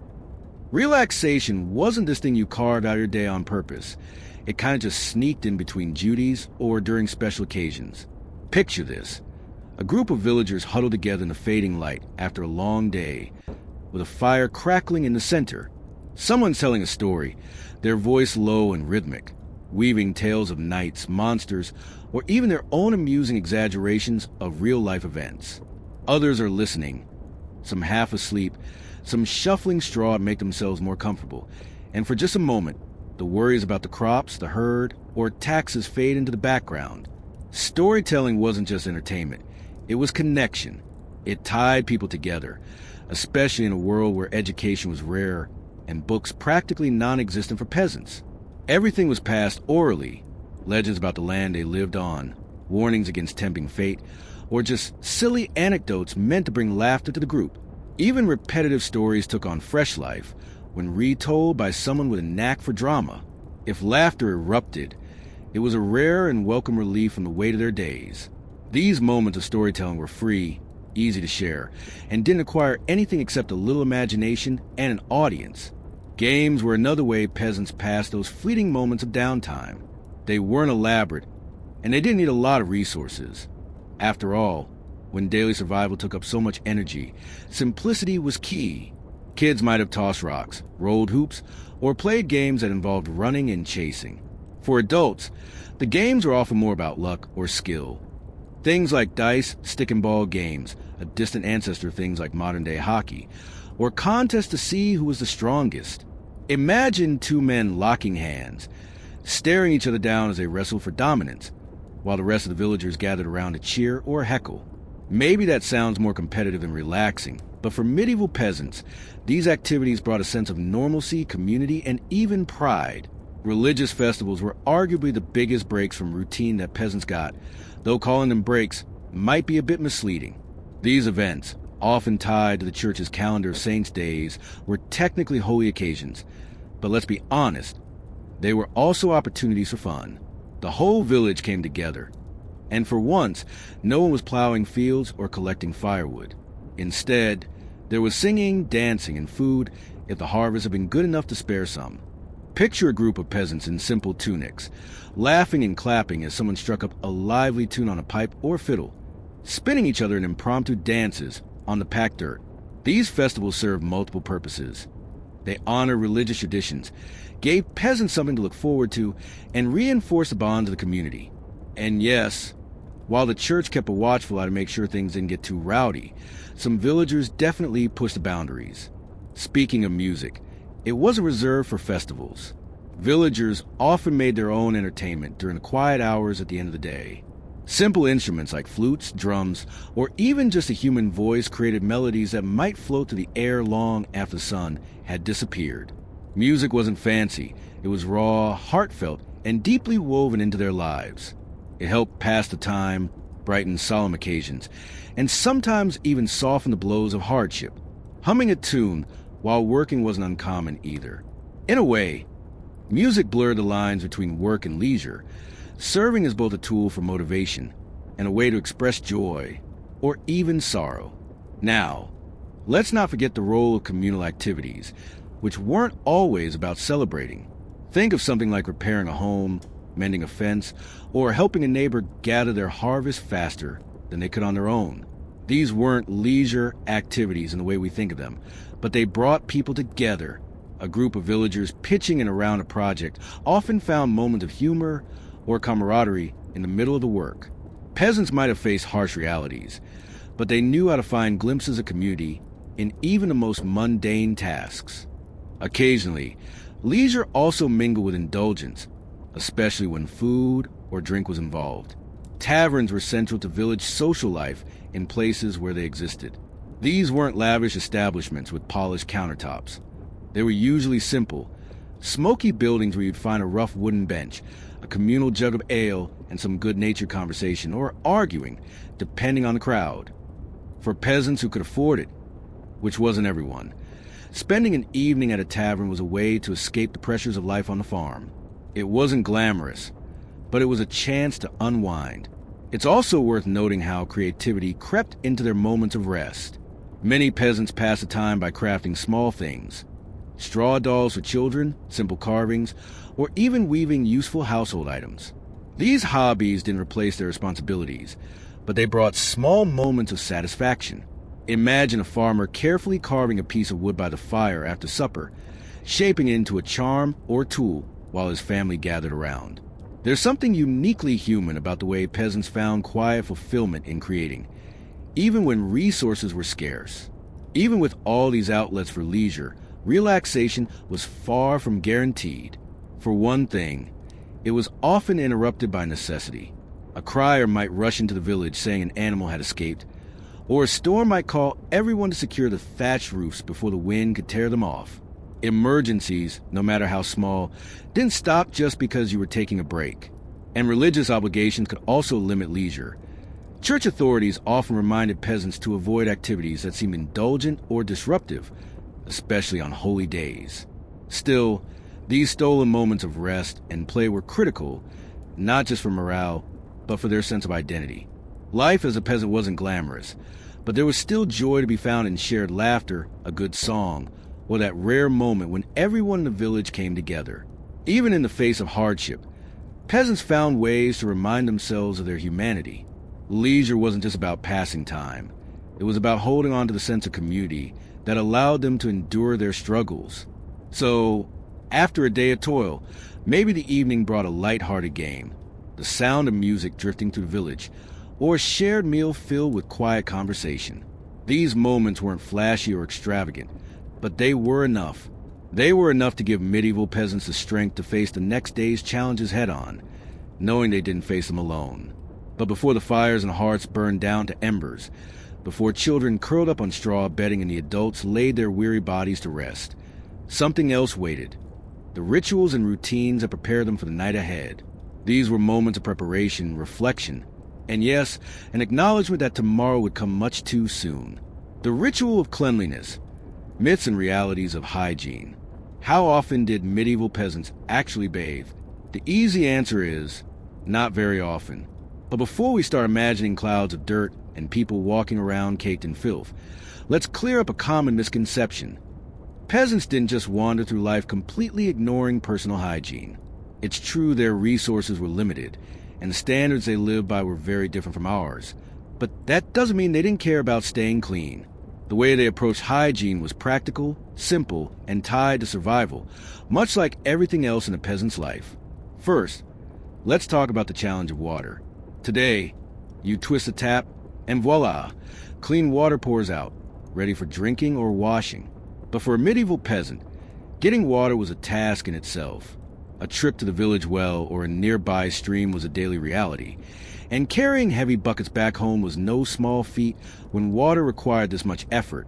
Relaxation wasn't this thing you carved out of your day on purpose. It kind of just sneaked in between duties or during special occasions. Picture this. A group of villagers huddled together in the fading light after a long day, with a fire crackling in the center. Someone's telling a story, their voice low and rhythmic, weaving tales of knights, monsters, or even their own amusing exaggerations of real-life events. Others are listening, some half asleep, some shuffling straw to make themselves more comfortable, and for just a moment, the worries about the crops, the herd, or taxes fade into the background. Storytelling wasn't just entertainment, it was connection. It tied people together, especially in a world where education was rare and books practically non-existent for peasants. Everything was passed orally, legends about the land they lived on, warnings against tempting fate, or just silly anecdotes meant to bring laughter to the group. Even repetitive stories took on fresh life when retold by someone with a knack for drama. If laughter erupted, it was a rare and welcome relief from the weight of their days. These moments of storytelling were free, easy to share, and didn't require anything except a little imagination and an audience. Games were another way peasants passed those fleeting moments of downtime. They weren't elaborate, and they didn't need a lot of resources. After all, when daily survival took up so much energy, simplicity was key. Kids might have tossed rocks, rolled hoops, or played games that involved running and chasing. For adults, the games were often more about luck or skill. Things like dice, stick and ball games, a distant ancestor of things like modern-day hockey, or contests to see who was the strongest. Imagine two men locking hands, staring each other down as they wrestled for dominance, while the rest of the villagers gathered around to cheer or heckle. Maybe that sounds more competitive and relaxing, but for medieval peasants, these activities brought a sense of normalcy, community, and even pride. Religious festivals were arguably the biggest breaks from routine that peasants got, though calling them breaks might be a bit misleading. These events, often tied to the church's calendar of saints' days, were technically holy occasions, but let's be honest, they were also opportunities for fun. The whole village came together, and for once, no one was plowing fields or collecting firewood. Instead, there was singing, dancing, and food if the harvest had been good enough to spare some. Picture a group of peasants in simple tunics, laughing and clapping as someone struck up a lively tune on a pipe or fiddle, spinning each other in impromptu dances on the packed dirt. These festivals served multiple purposes. They honored religious traditions, gave peasants something to look forward to, and reinforced the bonds of the community. And yes, while the church kept a watchful eye to make sure things didn't get too rowdy, some villagers definitely pushed the boundaries. Speaking of music, it wasn't reserved for festivals. Villagers often made their own entertainment during the quiet hours at the end of the day. Simple instruments like flutes, drums, or even just a human voice created melodies that might float through the air long after the sun had disappeared. Music wasn't fancy, it was raw, heartfelt, and deeply woven into their lives. It helped pass the time, brighten solemn occasions, and sometimes even soften the blows of hardship. Humming a tune while working wasn't uncommon either. In a way, music blurred the lines between work and leisure, serving as both a tool for motivation and a way to express joy or even sorrow. Now, let's not forget the role of communal activities, which weren't always about celebrating. Think of something like repairing a home, mending a fence, or helping a neighbor gather their harvest faster than they could on their own. These weren't leisure activities in the way we think of them, but they brought people together. A group of villagers pitching in around a project often found moments of humor or camaraderie in the middle of the work. Peasants might have faced harsh realities, but they knew how to find glimpses of community in even the most mundane tasks. Occasionally, leisure also mingled with indulgence, especially when food or drink was involved. Taverns were central to village social life in places where they existed. These weren't lavish establishments with polished countertops. They were usually simple, smoky buildings where you'd find a rough wooden bench, a communal jug of ale, and some good-natured conversation, or arguing, depending on the crowd. For peasants who could afford it, which wasn't everyone, spending an evening at a tavern was a way to escape the pressures of life on the farm. It wasn't glamorous, but it was a chance to unwind. It's also worth noting how creativity crept into their moments of rest. Many peasants passed the time by crafting small things, straw dolls for children, simple carvings, or even weaving useful household items. These hobbies didn't replace their responsibilities, but they brought small moments of satisfaction. Imagine a farmer carefully carving a piece of wood by the fire after supper, shaping it into a charm or tool while his family gathered around. There's something uniquely human about the way peasants found quiet fulfillment in creating, even when resources were scarce. Even with all these outlets for leisure, relaxation was far from guaranteed. For one thing, it was often interrupted by necessity. A crier might rush into the village saying an animal had escaped, or a storm might call everyone to secure the thatched roofs before the wind could tear them off. Emergencies, no matter how small, didn't stop just because you were taking a break. And religious obligations could also limit leisure. Church authorities often reminded peasants to avoid activities that seemed indulgent or disruptive, especially on holy days. Still, these stolen moments of rest and play were critical, not just for morale, but for their sense of identity. Life as a peasant wasn't glamorous, but there was still joy to be found in shared laughter, a good song, or that rare moment when everyone in the village came together. Even in the face of hardship, peasants found ways to remind themselves of their humanity. Leisure wasn't just about passing time. It was about holding on to the sense of community that allowed them to endure their struggles. So, after a day of toil, maybe the evening brought a light-hearted game, the sound of music drifting through the village, or a shared meal filled with quiet conversation. These moments weren't flashy or extravagant, but they were enough. They were enough to give medieval peasants the strength to face the next day's challenges head-on, knowing they didn't face them alone. But before the fires and hearths burned down to embers, before children curled up on straw bedding and the adults laid their weary bodies to rest, something else waited. The rituals and routines that prepared them for the night ahead. These were moments of preparation, reflection, and yes, an acknowledgement that tomorrow would come much too soon. The ritual of cleanliness, myths and realities of hygiene. How often did medieval peasants actually bathe? The easy answer is, not very often. But before we start imagining clouds of dirt and people walking around caked in filth, let's clear up a common misconception. Peasants didn't just wander through life completely ignoring personal hygiene. It's true their resources were limited, and the standards they lived by were very different from ours. But that doesn't mean they didn't care about staying clean. The way they approached hygiene was practical, simple, and tied to survival, much like everything else in a peasant's life. First, let's talk about the challenge of water. Today, you twist a tap, and voila, clean water pours out, ready for drinking or washing. But for a medieval peasant, getting water was a task in itself. A trip to the village well or a nearby stream was a daily reality, and carrying heavy buckets back home was no small feat when water required this much effort.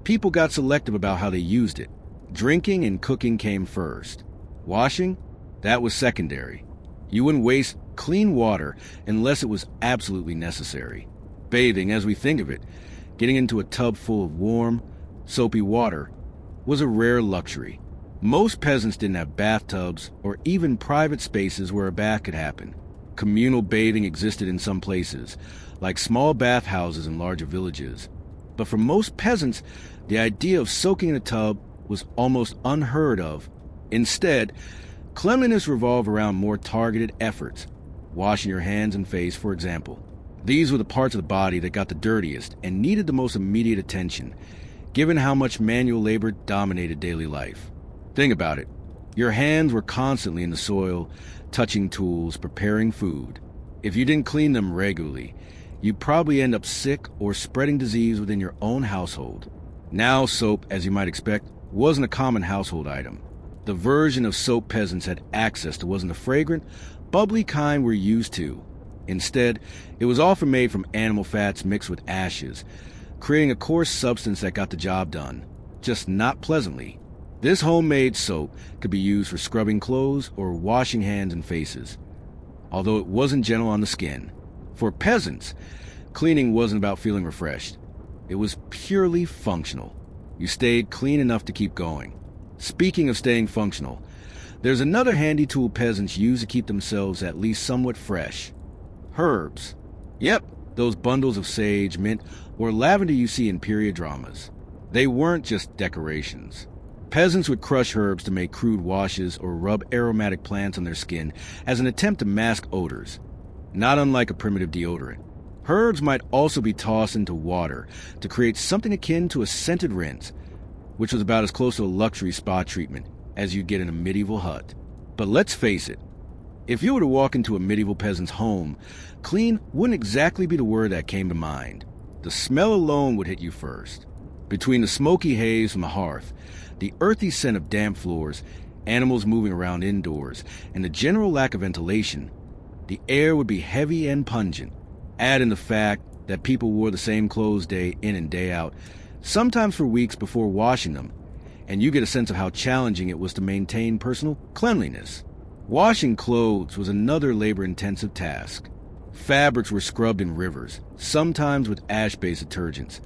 People got selective about how they used it. Drinking and cooking came first. Washing? That was secondary. You wouldn't waste clean water unless it was absolutely necessary. Bathing, as we think of it, getting into a tub full of warm, soapy water, was a rare luxury. Most peasants didn't have bathtubs or even private spaces where a bath could happen. Communal bathing existed in some places, like small bathhouses in larger villages. But for most peasants, the idea of soaking in a tub was almost unheard of. Instead, cleanliness revolved around more targeted efforts. Washing your hands and face, for example. These were the parts of the body that got the dirtiest and needed the most immediate attention, given how much manual labor dominated daily life. Think about it. Your hands were constantly in the soil, touching tools, preparing food. If you didn't clean them regularly, you'd probably end up sick or spreading disease within your own household. Now soap, as you might expect, wasn't a common household item. The version of soap peasants had access to wasn't the fragrant, bubbly kind we're used to. Instead, it was often made from animal fats mixed with ashes, creating a coarse substance that got the job done, just not pleasantly. This homemade soap could be used for scrubbing clothes or washing hands and faces, although it wasn't gentle on the skin. For peasants, cleaning wasn't about feeling refreshed. It was purely functional. You stayed clean enough to keep going. Speaking of staying functional, there's another handy tool peasants use to keep themselves at least somewhat fresh. Herbs. Yep, those bundles of sage, mint, or lavender you see in period dramas. They weren't just decorations. Peasants would crush herbs to make crude washes or rub aromatic plants on their skin as an attempt to mask odors, not unlike a primitive deodorant. Herbs might also be tossed into water to create something akin to a scented rinse, which was about as close to a luxury spa treatment as you'd get in a medieval hut. But let's face it, if you were to walk into a medieval peasant's home, clean wouldn't exactly be the word that came to mind. The smell alone would hit you first. Between the smoky haze from the hearth, the earthy scent of damp floors, animals moving around indoors, and the general lack of ventilation, the air would be heavy and pungent. Add in the fact that people wore the same clothes day in and day out, sometimes for weeks before washing them, and you get a sense of how challenging it was to maintain personal cleanliness. Washing clothes was another labor-intensive task. Fabrics were scrubbed in rivers, sometimes with ash-based detergents.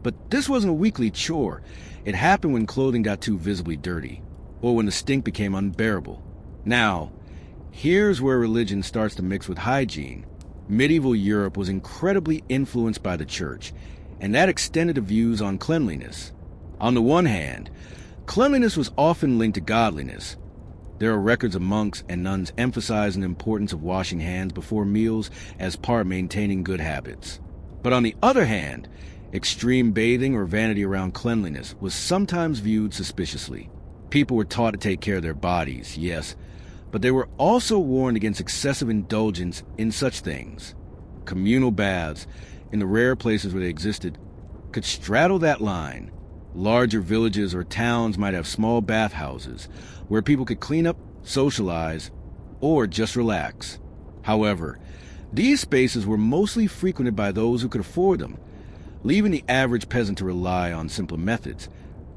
But this wasn't a weekly chore. It happened when clothing got too visibly dirty, or when the stink became unbearable. Now, here's where religion starts to mix with hygiene. Medieval Europe was incredibly influenced by the church, and that extended the views on cleanliness. On the one hand, cleanliness was often linked to godliness. There are records of monks and nuns emphasizing the importance of washing hands before meals as part of maintaining good habits. But on the other hand, extreme bathing or vanity around cleanliness was sometimes viewed suspiciously. People were taught to take care of their bodies, yes, but they were also warned against excessive indulgence in such things. Communal baths, in the rare places where they existed, could straddle that line. Larger villages or towns might have small bathhouses where people could clean up, socialize, or just relax. However, these spaces were mostly frequented by those who could afford them, leaving the average peasant to rely on simpler methods,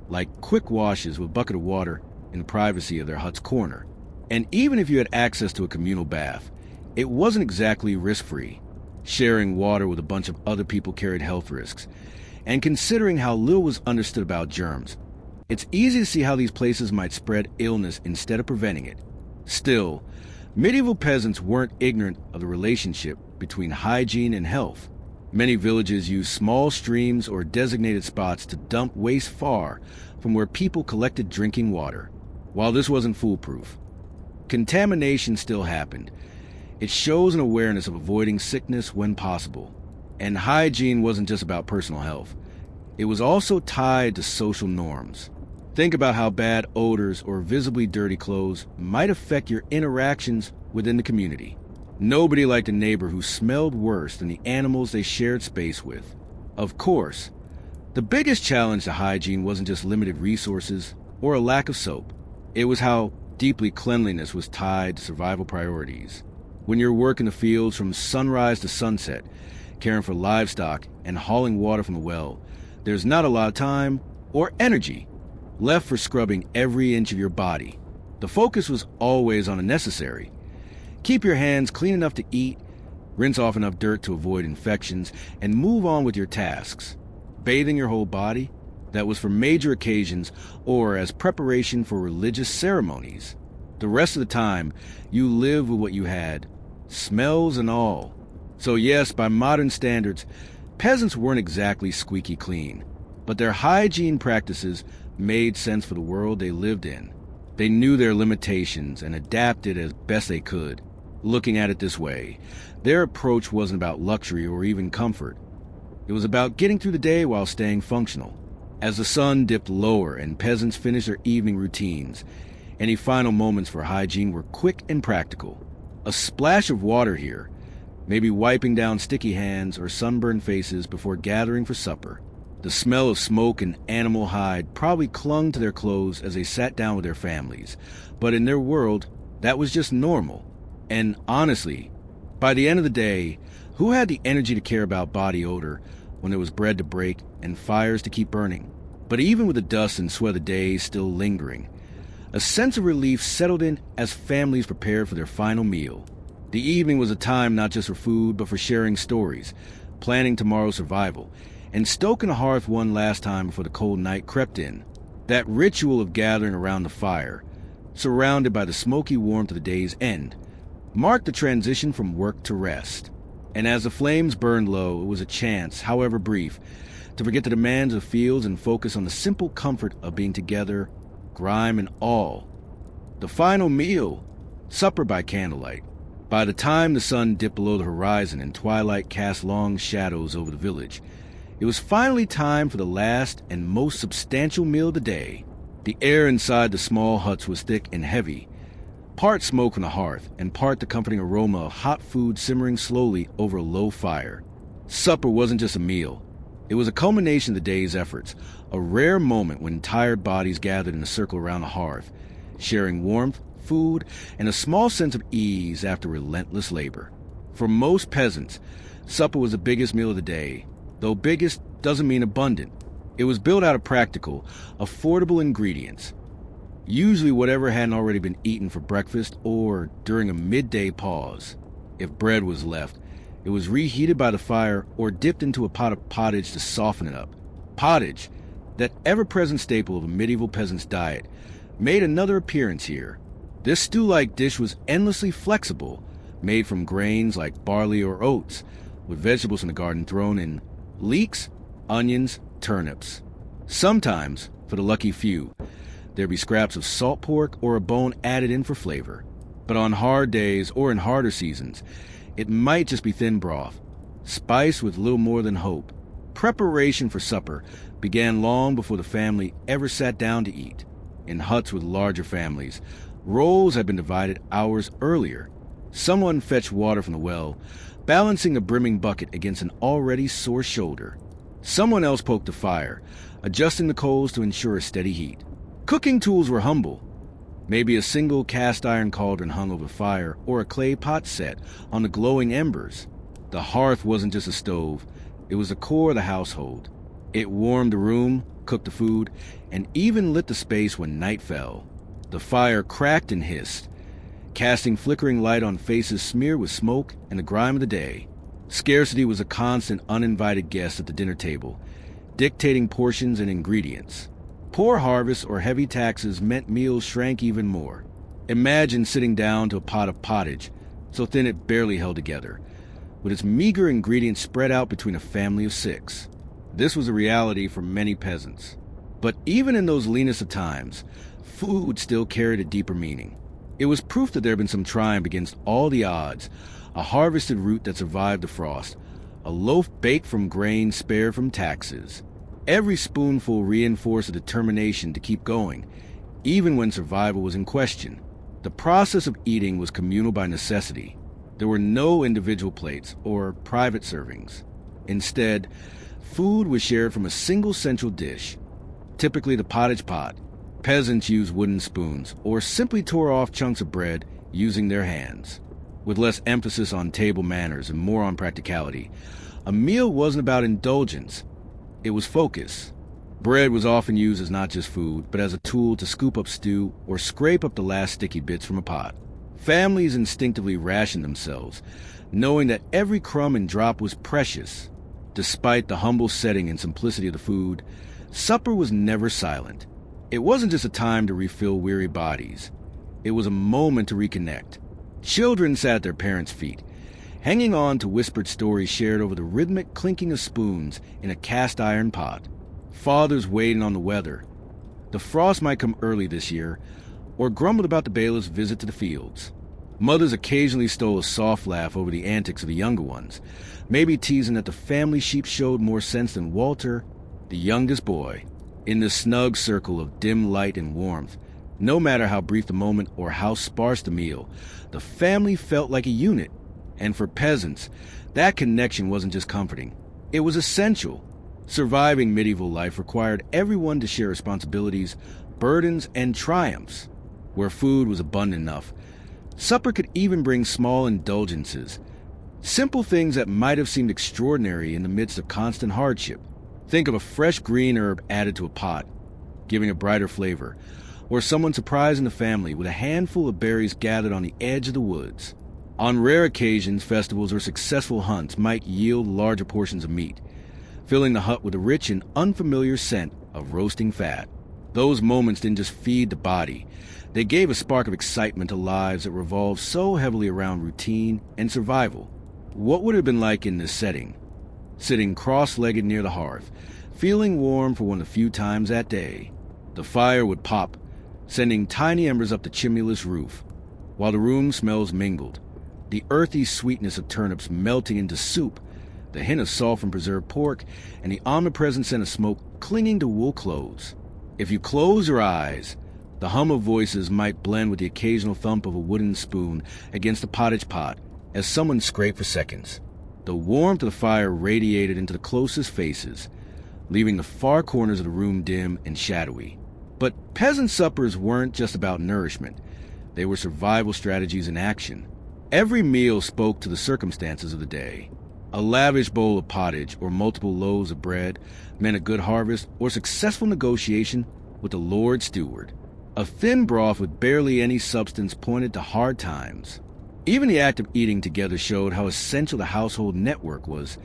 like quick washes with a bucket of water in the privacy of their hut's corner. And even if you had access to a communal bath, it wasn't exactly risk-free. Sharing water with a bunch of other people carried health risks. And considering how little was understood about germs, it's easy to see how these places might spread illness instead of preventing it. Still, medieval peasants weren't ignorant of the relationship between hygiene and health. Many villages used small streams or designated spots to dump waste far from where people collected drinking water. While this wasn't foolproof, contamination still happened. It shows an awareness of avoiding sickness when possible. And hygiene wasn't just about personal health. It was also tied to social norms. Think about how bad odors or visibly dirty clothes might affect your interactions within the community. Nobody liked a neighbor who smelled worse than the animals they shared space with. Of course, the biggest challenge to hygiene wasn't just limited resources or a lack of soap. It was how deeply cleanliness was tied to survival priorities. When you're working the fields from sunrise to sunset, caring for livestock and hauling water from the well, there's not a lot of time or energy left for scrubbing every inch of your body. The focus was always on the necessary. Keep your hands clean enough to eat, rinse off enough dirt to avoid infections, and move on with your tasks. Bathing your whole body, that was for major occasions or as preparation for religious ceremonies. The rest of the time, you lived with what you had, smells and all. So yes, by modern standards, peasants weren't exactly squeaky clean, but their hygiene practices made sense for the world they lived in. They knew their limitations and adapted as best they could. Looking at it this way, their approach wasn't about luxury or even comfort. It was about getting through the day while staying functional. As the sun dipped lower and peasants finished their evening routines, any final moments for hygiene were quick and practical. A splash of water here, maybe wiping down sticky hands or sunburned faces before gathering for supper. The smell of smoke and animal hide probably clung to their clothes as they sat down with their families, but in their world, that was just normal. And honestly, by the end of the day, who had the energy to care about body odor when there was bread to break and fires to keep burning? But even with the dust and sweat of the days still lingering, a sense of relief settled in as families prepared for their final meal. The evening was a time not just for food, but for sharing stories, planning tomorrow's survival, and stoking the hearth one last time before the cold night crept in. That ritual of gathering around the fire, surrounded by the smoky warmth of the day's end, marked the transition from work to rest. And as the flames burned low, it was a chance, however brief, to forget the demands of fields and focus on the simple comfort of being together, grime and all. The final meal, supper by candlelight. By the time the sun dipped below the horizon and twilight cast long shadows over the village, it was finally time for the last and most substantial meal of the day. The air inside the small huts was thick and heavy, part smoke from the hearth and part the comforting aroma of hot food simmering slowly over a low fire. Supper wasn't just a meal. It was a culmination of the day's efforts, a rare moment when tired bodies gathered in a circle around the hearth, sharing warmth, food, and a small sense of ease after relentless labor. For most peasants, supper was the biggest meal of the day, though biggest doesn't mean abundant. It was built out of practical, affordable ingredients, usually whatever hadn't already been eaten for breakfast or during a midday pause. If bread was left, it was reheated by the fire or dipped into a pot of pottage to soften it up. Pottage, that ever-present staple of a medieval peasant's diet, made another appearance here. This stew-like dish was endlessly flexible, made from grains like barley or oats, with vegetables from the garden thrown in: leeks, onions, turnips. Sometimes, for the lucky few, there'd be scraps of salt pork or a bone added in for flavor. But on hard days or in harder seasons, it might just be thin broth, spiced with little more than hope. Preparation for supper began long before the family ever sat down to eat. In huts with larger families, roles had been divided hours earlier. Someone fetched water from the well, balancing a brimming bucket against an already sore shoulder. Someone else poked the fire, adjusting the coals to ensure a steady heat. Cooking tools were humble. Maybe a single cast iron cauldron hung over the fire, or a clay pot set on the glowing embers. The hearth wasn't just a stove, it was the core of the household. It warmed the room, cooked the food, and even lit the space when night fell. The fire cracked and hissed, casting flickering light on faces smeared with smoke and the grime of the day. Scarcity was a constant uninvited guest at the dinner table, dictating portions and ingredients. Poor harvests or heavy taxes meant meals shrank even more. Imagine sitting down to a pot of pottage, so thin it barely held together, with its meager ingredients spread out between a family of 6. This was a reality for many peasants. But even in those leanest of times, food still carried a deeper meaning. It was proof that there had been some triumph against all the odds: a harvested root that survived the frost, a loaf baked from grain spared from taxes. Every spoonful reinforced a determination to keep going, even when survival was in question. The process of eating was communal by necessity. There were no individual plates or private servings. Instead, food was shared from a single central dish, typically the pottage pot. Peasants used wooden spoons or simply tore off chunks of bread using their hands. With less emphasis on table manners and more on practicality, a meal wasn't about indulgence. It was focus. Bread was often used as not just food, but as a tool to scoop up stew or scrape up the last sticky bits from a pot. Families instinctively rationed themselves, knowing that every crumb and drop was precious. Despite the humble setting and simplicity of the food, supper was never silent. It wasn't just a time to refill weary bodies. It was a moment to reconnect. Children sat at their parents' feet, hanging on to whispered stories shared over the rhythmic clinking of spoons in a cast iron pot. Fathers waited on the weather. The frost might come early this year, or grumbled about the bailiff's visit to the fields. Mothers occasionally stole a soft laugh over the antics of the younger ones, maybe teasing that the family sheep showed more sense than Walter, the youngest boy. In the snug circle of dim light and warmth, no matter how brief the moment or how sparse the meal, the family felt like a unit. And for peasants, that connection wasn't just comforting. It was essential. Surviving medieval life required everyone to share responsibilities, burdens, and triumphs. Where food was abundant enough, supper could even bring small indulgences, simple things that might have seemed extraordinary in the midst of constant hardship. Think of a fresh green herb added to a pot, giving a brighter flavor, or someone surprising the family with a handful of berries gathered on the edge of the woods. On rare occasions, festivals or successful hunts might yield larger portions of meat, filling the hut with a rich and unfamiliar scent of roasting fat. Those moments didn't just feed the body. They gave a spark of excitement to lives that revolved so heavily around routine and survival. What would it have been like in this setting? Sitting cross-legged near the hearth, feeling warm for one of the few times that day. The fire would pop, sending tiny embers up the chimneyless roof, while the room smells mingled, the earthy sweetness of turnips melting into soup, the hint of salt from preserved pork, and the omnipresent scent of smoke clinging to wool clothes. If you close your eyes, the hum of voices might blend with the occasional thump of a wooden spoon against the pottage pot as someone scraped for seconds. The warmth of the fire radiated into the closest faces, leaving the far corners of the room dim and shadowy. But peasant suppers weren't just about nourishment. They were survival strategies in action. Every meal spoke to the circumstances of the day. A lavish bowl of pottage or multiple loaves of bread meant a good harvest or successful negotiation with the Lord Steward. A thin broth with barely any substance pointed to hard times. Even the act of eating together showed how essential the household network was.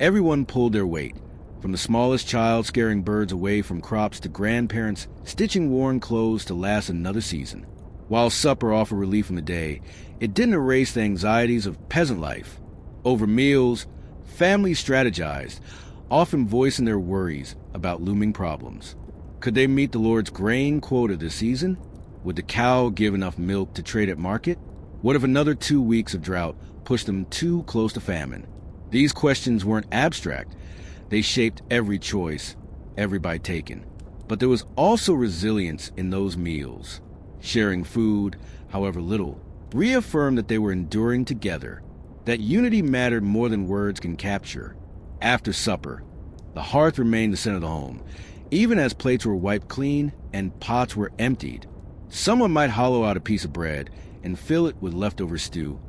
Everyone pulled their weight, from the smallest child scaring birds away from crops to grandparents stitching worn clothes to last another season. While supper offered relief from the day, it didn't erase the anxieties of peasant life. Over meals, families strategized, often voicing their worries about looming problems. Could they meet the Lord's grain quota this season? Would the cow give enough milk to trade at market? What if another 2 weeks of drought pushed them too close to famine? These questions weren't abstract. They shaped every choice, every bite taken. But there was also resilience in those meals. Sharing food, however little, reaffirmed that they were enduring together, that unity mattered more than words can capture. After supper, the hearth remained the center of the home, even as plates were wiped clean and pots were emptied. Someone might hollow out a piece of bread and fill it with leftover stew,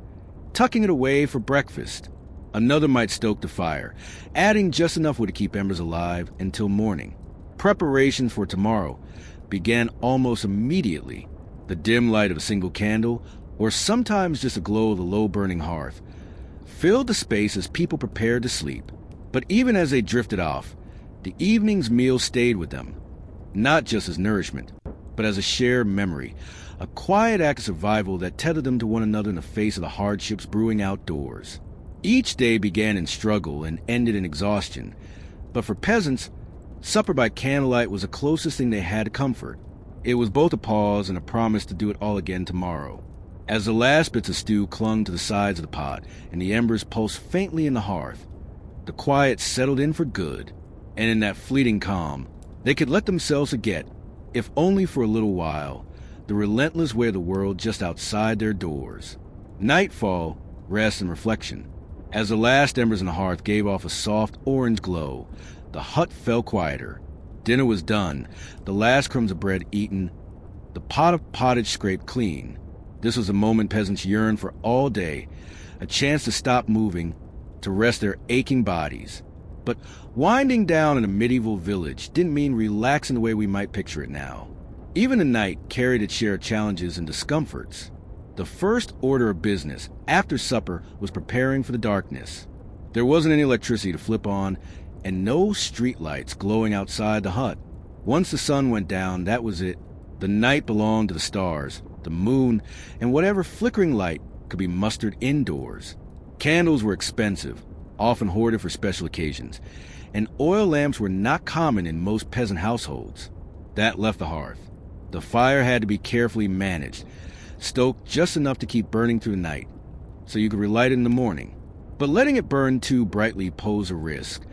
tucking it away for breakfast. Another might stoke the fire, adding just enough wood to keep embers alive until morning. Preparations for tomorrow began almost immediately. The dim light of a single candle, or sometimes just a glow of the low-burning hearth, filled the space as people prepared to sleep. But even as they drifted off, the evening's meal stayed with them, not just as nourishment, but as a shared memory, a quiet act of survival that tethered them to one another in the face of the hardships brewing outdoors. Each day began in struggle and ended in exhaustion, but for peasants, supper by candlelight was the closest thing they had to comfort. It was both a pause and a promise to do it all again tomorrow. As the last bits of stew clung to the sides of the pot and the embers pulsed faintly in the hearth, the quiet settled in for good, and in that fleeting calm, they could let themselves forget, if only for a little while, the relentless weight of the world just outside their doors. Nightfall, rest and reflection. As the last embers in the hearth gave off a soft orange glow, the hut fell quieter. Dinner was done, the last crumbs of bread eaten, the pot of pottage scraped clean. This was a moment peasants yearned for all day, a chance to stop moving, to rest their aching bodies. But winding down in a medieval village didn't mean relaxing the way we might picture it now. Even the night carried its share of challenges and discomforts. The first order of business after supper was preparing for the darkness. There wasn't any electricity to flip on, and no street lights glowing outside the hut. Once the sun went down, that was it. The night belonged to the stars, the moon, and whatever flickering light could be mustered indoors. Candles were expensive, often hoarded for special occasions, and oil lamps were not common in most peasant households. That left the hearth. The fire had to be carefully managed, stoked just enough to keep burning through the night, so you could relight it in the morning. But letting it burn too brightly posed a risk.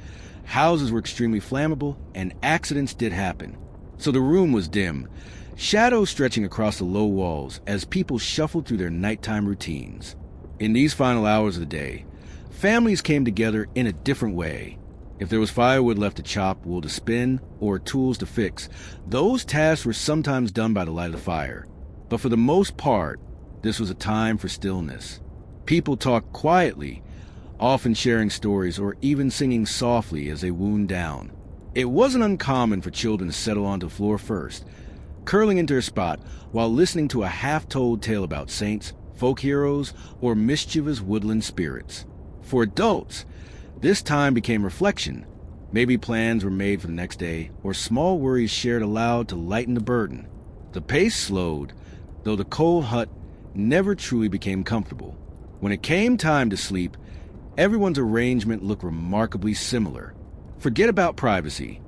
Houses were extremely flammable, and accidents did happen. So the room was dim, shadows stretching across the low walls as people shuffled through their nighttime routines. In these final hours of the day, families came together in a different way. If there was firewood left to chop, wool to spin, or tools to fix, those tasks were sometimes done by the light of the fire. But for the most part, this was a time for stillness. People talked quietly, often sharing stories or even singing softly as they wound down. It wasn't uncommon for children to settle onto the floor first, curling into their spot while listening to a half-told tale about saints, folk heroes, or mischievous woodland spirits. For adults, this time became reflection. Maybe plans were made for the next day, or small worries shared aloud to lighten the burden. The pace slowed, though the cold hut never truly became comfortable. When it came time to sleep, everyone's arrangement looked remarkably similar. Forget about privacy.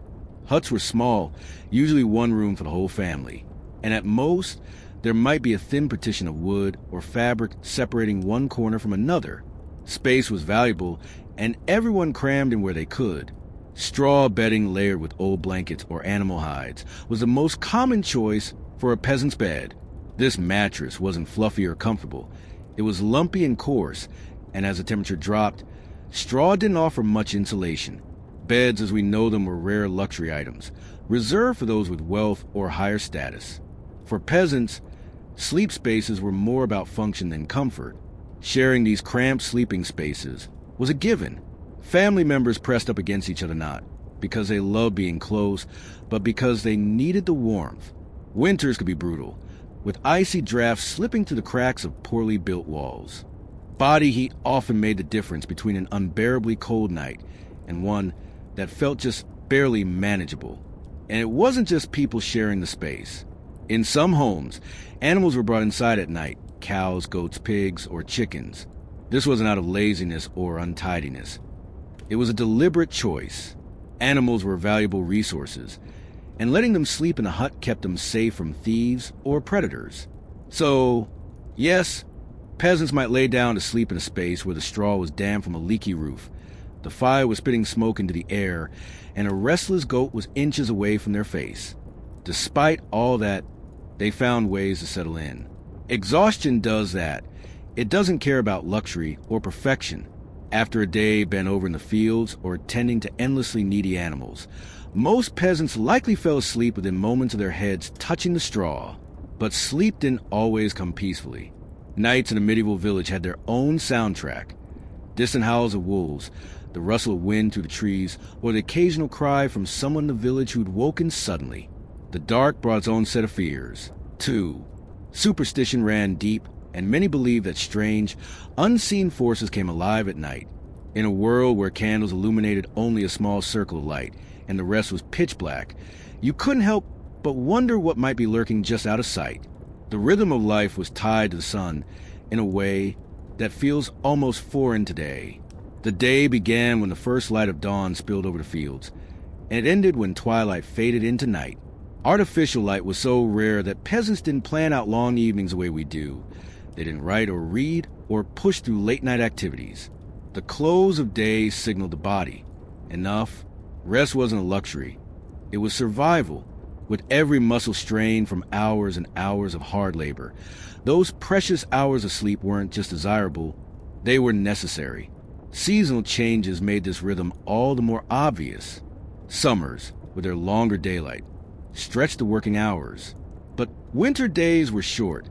Huts were small, usually one room for the whole family. and at most, there might be a thin partition of wood or fabric separating one corner from another. Space was valuable, and everyone crammed in where they could. Straw bedding layered with old blankets or animal hides was the most common choice for a peasant's bed. This mattress wasn't fluffy or comfortable. It was lumpy and coarse, and as the temperature dropped, straw didn't offer much insulation. Beds as we know them were rare luxury items, reserved for those with wealth or higher status. For peasants, sleep spaces were more about function than comfort. Sharing these cramped sleeping spaces was a given. Family members pressed up against each other not because they loved being close, but because they needed the warmth. Winters could be brutal, with icy drafts slipping through the cracks of poorly built walls. Body heat often made the difference between an unbearably cold night and one that felt just barely manageable. And it wasn't just people sharing the space. In some homes, animals were brought inside at night: cows, goats, pigs, or chickens. This wasn't out of laziness or untidiness. It was a deliberate choice. Animals were valuable resources, and letting them sleep in a hut kept them safe from thieves or predators. So, yes, peasants might lay down to sleep in a space where the straw was damp from a leaky roof, the fire was spitting smoke into the air, and a restless goat was inches away from their face. Despite all that, they found ways to settle in. Exhaustion does that. It doesn't care about luxury or perfection. After a day bent over in the fields or tending to endlessly needy animals, most peasants likely fell asleep within moments of their heads touching the straw. But sleep didn't always come peacefully. Nights in a medieval village had their own soundtrack. Distant howls of wolves, the rustle of wind through the trees, or the occasional cry from someone in the village who'd woken suddenly. The dark brought its own set of fears, too. Superstition ran deep, and many believed that strange, unseen forces came alive at night. In a world where candles illuminated only a small circle of light, and the rest was pitch black, you couldn't help but wonder what might be lurking just out of sight. The rhythm of life was tied to the sun in a way that feels almost foreign today. The day began when the first light of dawn spilled over the fields, and it ended when twilight faded into night. Artificial light was so rare that peasants didn't plan out long evenings the way we do. They didn't write or read or push through late-night activities. The close of day signaled the body. Enough. Rest wasn't a luxury. It was survival, with every muscle strained from hours and hours of hard labor. Those precious hours of sleep weren't just desirable, they were necessary. Seasonal changes made this rhythm all the more obvious. Summers, with their longer daylight, stretched the working hours. But winter days were short,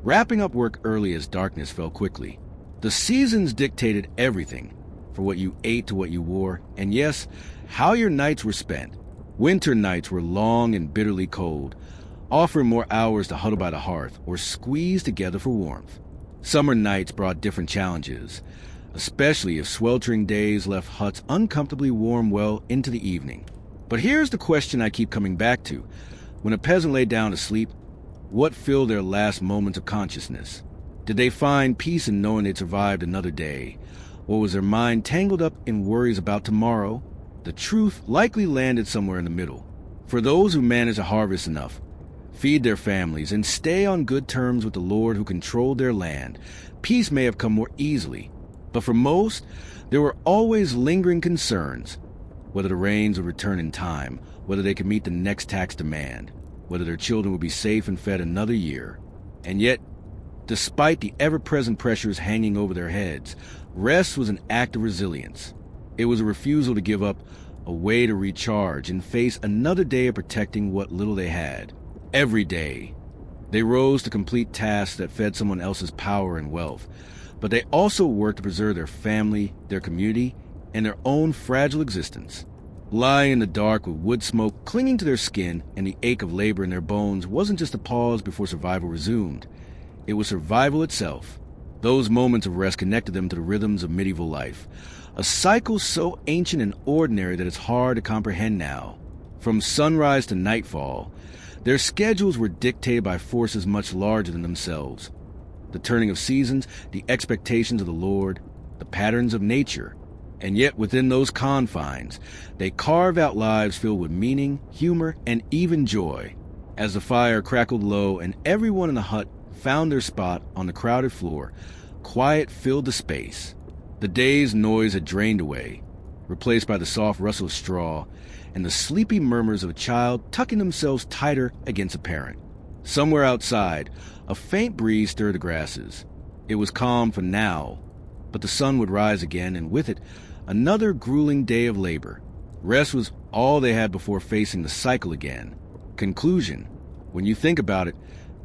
wrapping up work early as darkness fell quickly. The seasons dictated everything, from what you ate to what you wore, and yes, how your nights were spent. Winter nights were long and bitterly cold, offering more hours to huddle by the hearth or squeeze together for warmth. Summer nights brought different challenges, especially if sweltering days left huts uncomfortably warm well into the evening. But here's the question I keep coming back to. When a peasant lay down to sleep, what filled their last moments of consciousness? Did they find peace in knowing they'd survived another day? Or was their mind tangled up in worries about tomorrow? The truth likely landed somewhere in the middle. For those who managed to harvest enough, feed their families, and stay on good terms with the Lord who controlled their land, peace may have come more easily. But for most, there were always lingering concerns. Whether the rains would return in time, whether they could meet the next tax demand, whether their children would be safe and fed another year. And yet, despite the ever-present pressures hanging over their heads, rest was an act of resilience. It was a refusal to give up, a way to recharge and face another day of protecting what little they had. Every day, they rose to complete tasks that fed someone else's power and wealth, but they also worked to preserve their family, their community, and their own fragile existence. Lying in the dark with wood smoke clinging to their skin and the ache of labor in their bones wasn't just a pause before survival resumed. It was survival itself. Those moments of rest connected them to the rhythms of medieval life, a cycle so ancient and ordinary that it's hard to comprehend now. From sunrise to nightfall, their schedules were dictated by forces much larger than themselves. The turning of seasons, the expectations of the Lord, the patterns of nature. And yet within those confines, they carve out lives filled with meaning, humor, and even joy. As the fire crackled low and everyone in the hut found their spot on the crowded floor, quiet filled the space. The day's noise had drained away, replaced by the soft rustle of straw and the sleepy murmurs of a child tucking themselves tighter against a parent. Somewhere outside, a faint breeze stirred the grasses. It was calm for now, but the sun would rise again, and with it, another grueling day of labor. Rest was all they had before facing the cycle again. Conclusion: when you think about it,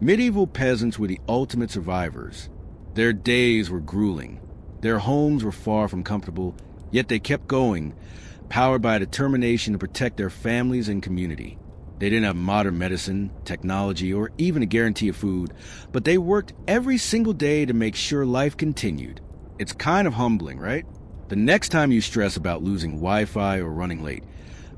medieval peasants were the ultimate survivors. Their days were grueling. Their homes were far from comfortable, yet they kept going, powered by a determination to protect their families and community. They didn't have modern medicine, technology, or even a guarantee of food, but they worked every single day to make sure life continued. It's kind of humbling, right? The next time you stress about losing Wi-Fi or running late,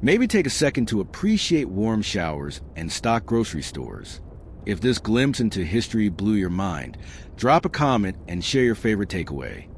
maybe take a second to appreciate warm showers and stocked grocery stores. If this glimpse into history blew your mind, drop a comment and share your favorite takeaway.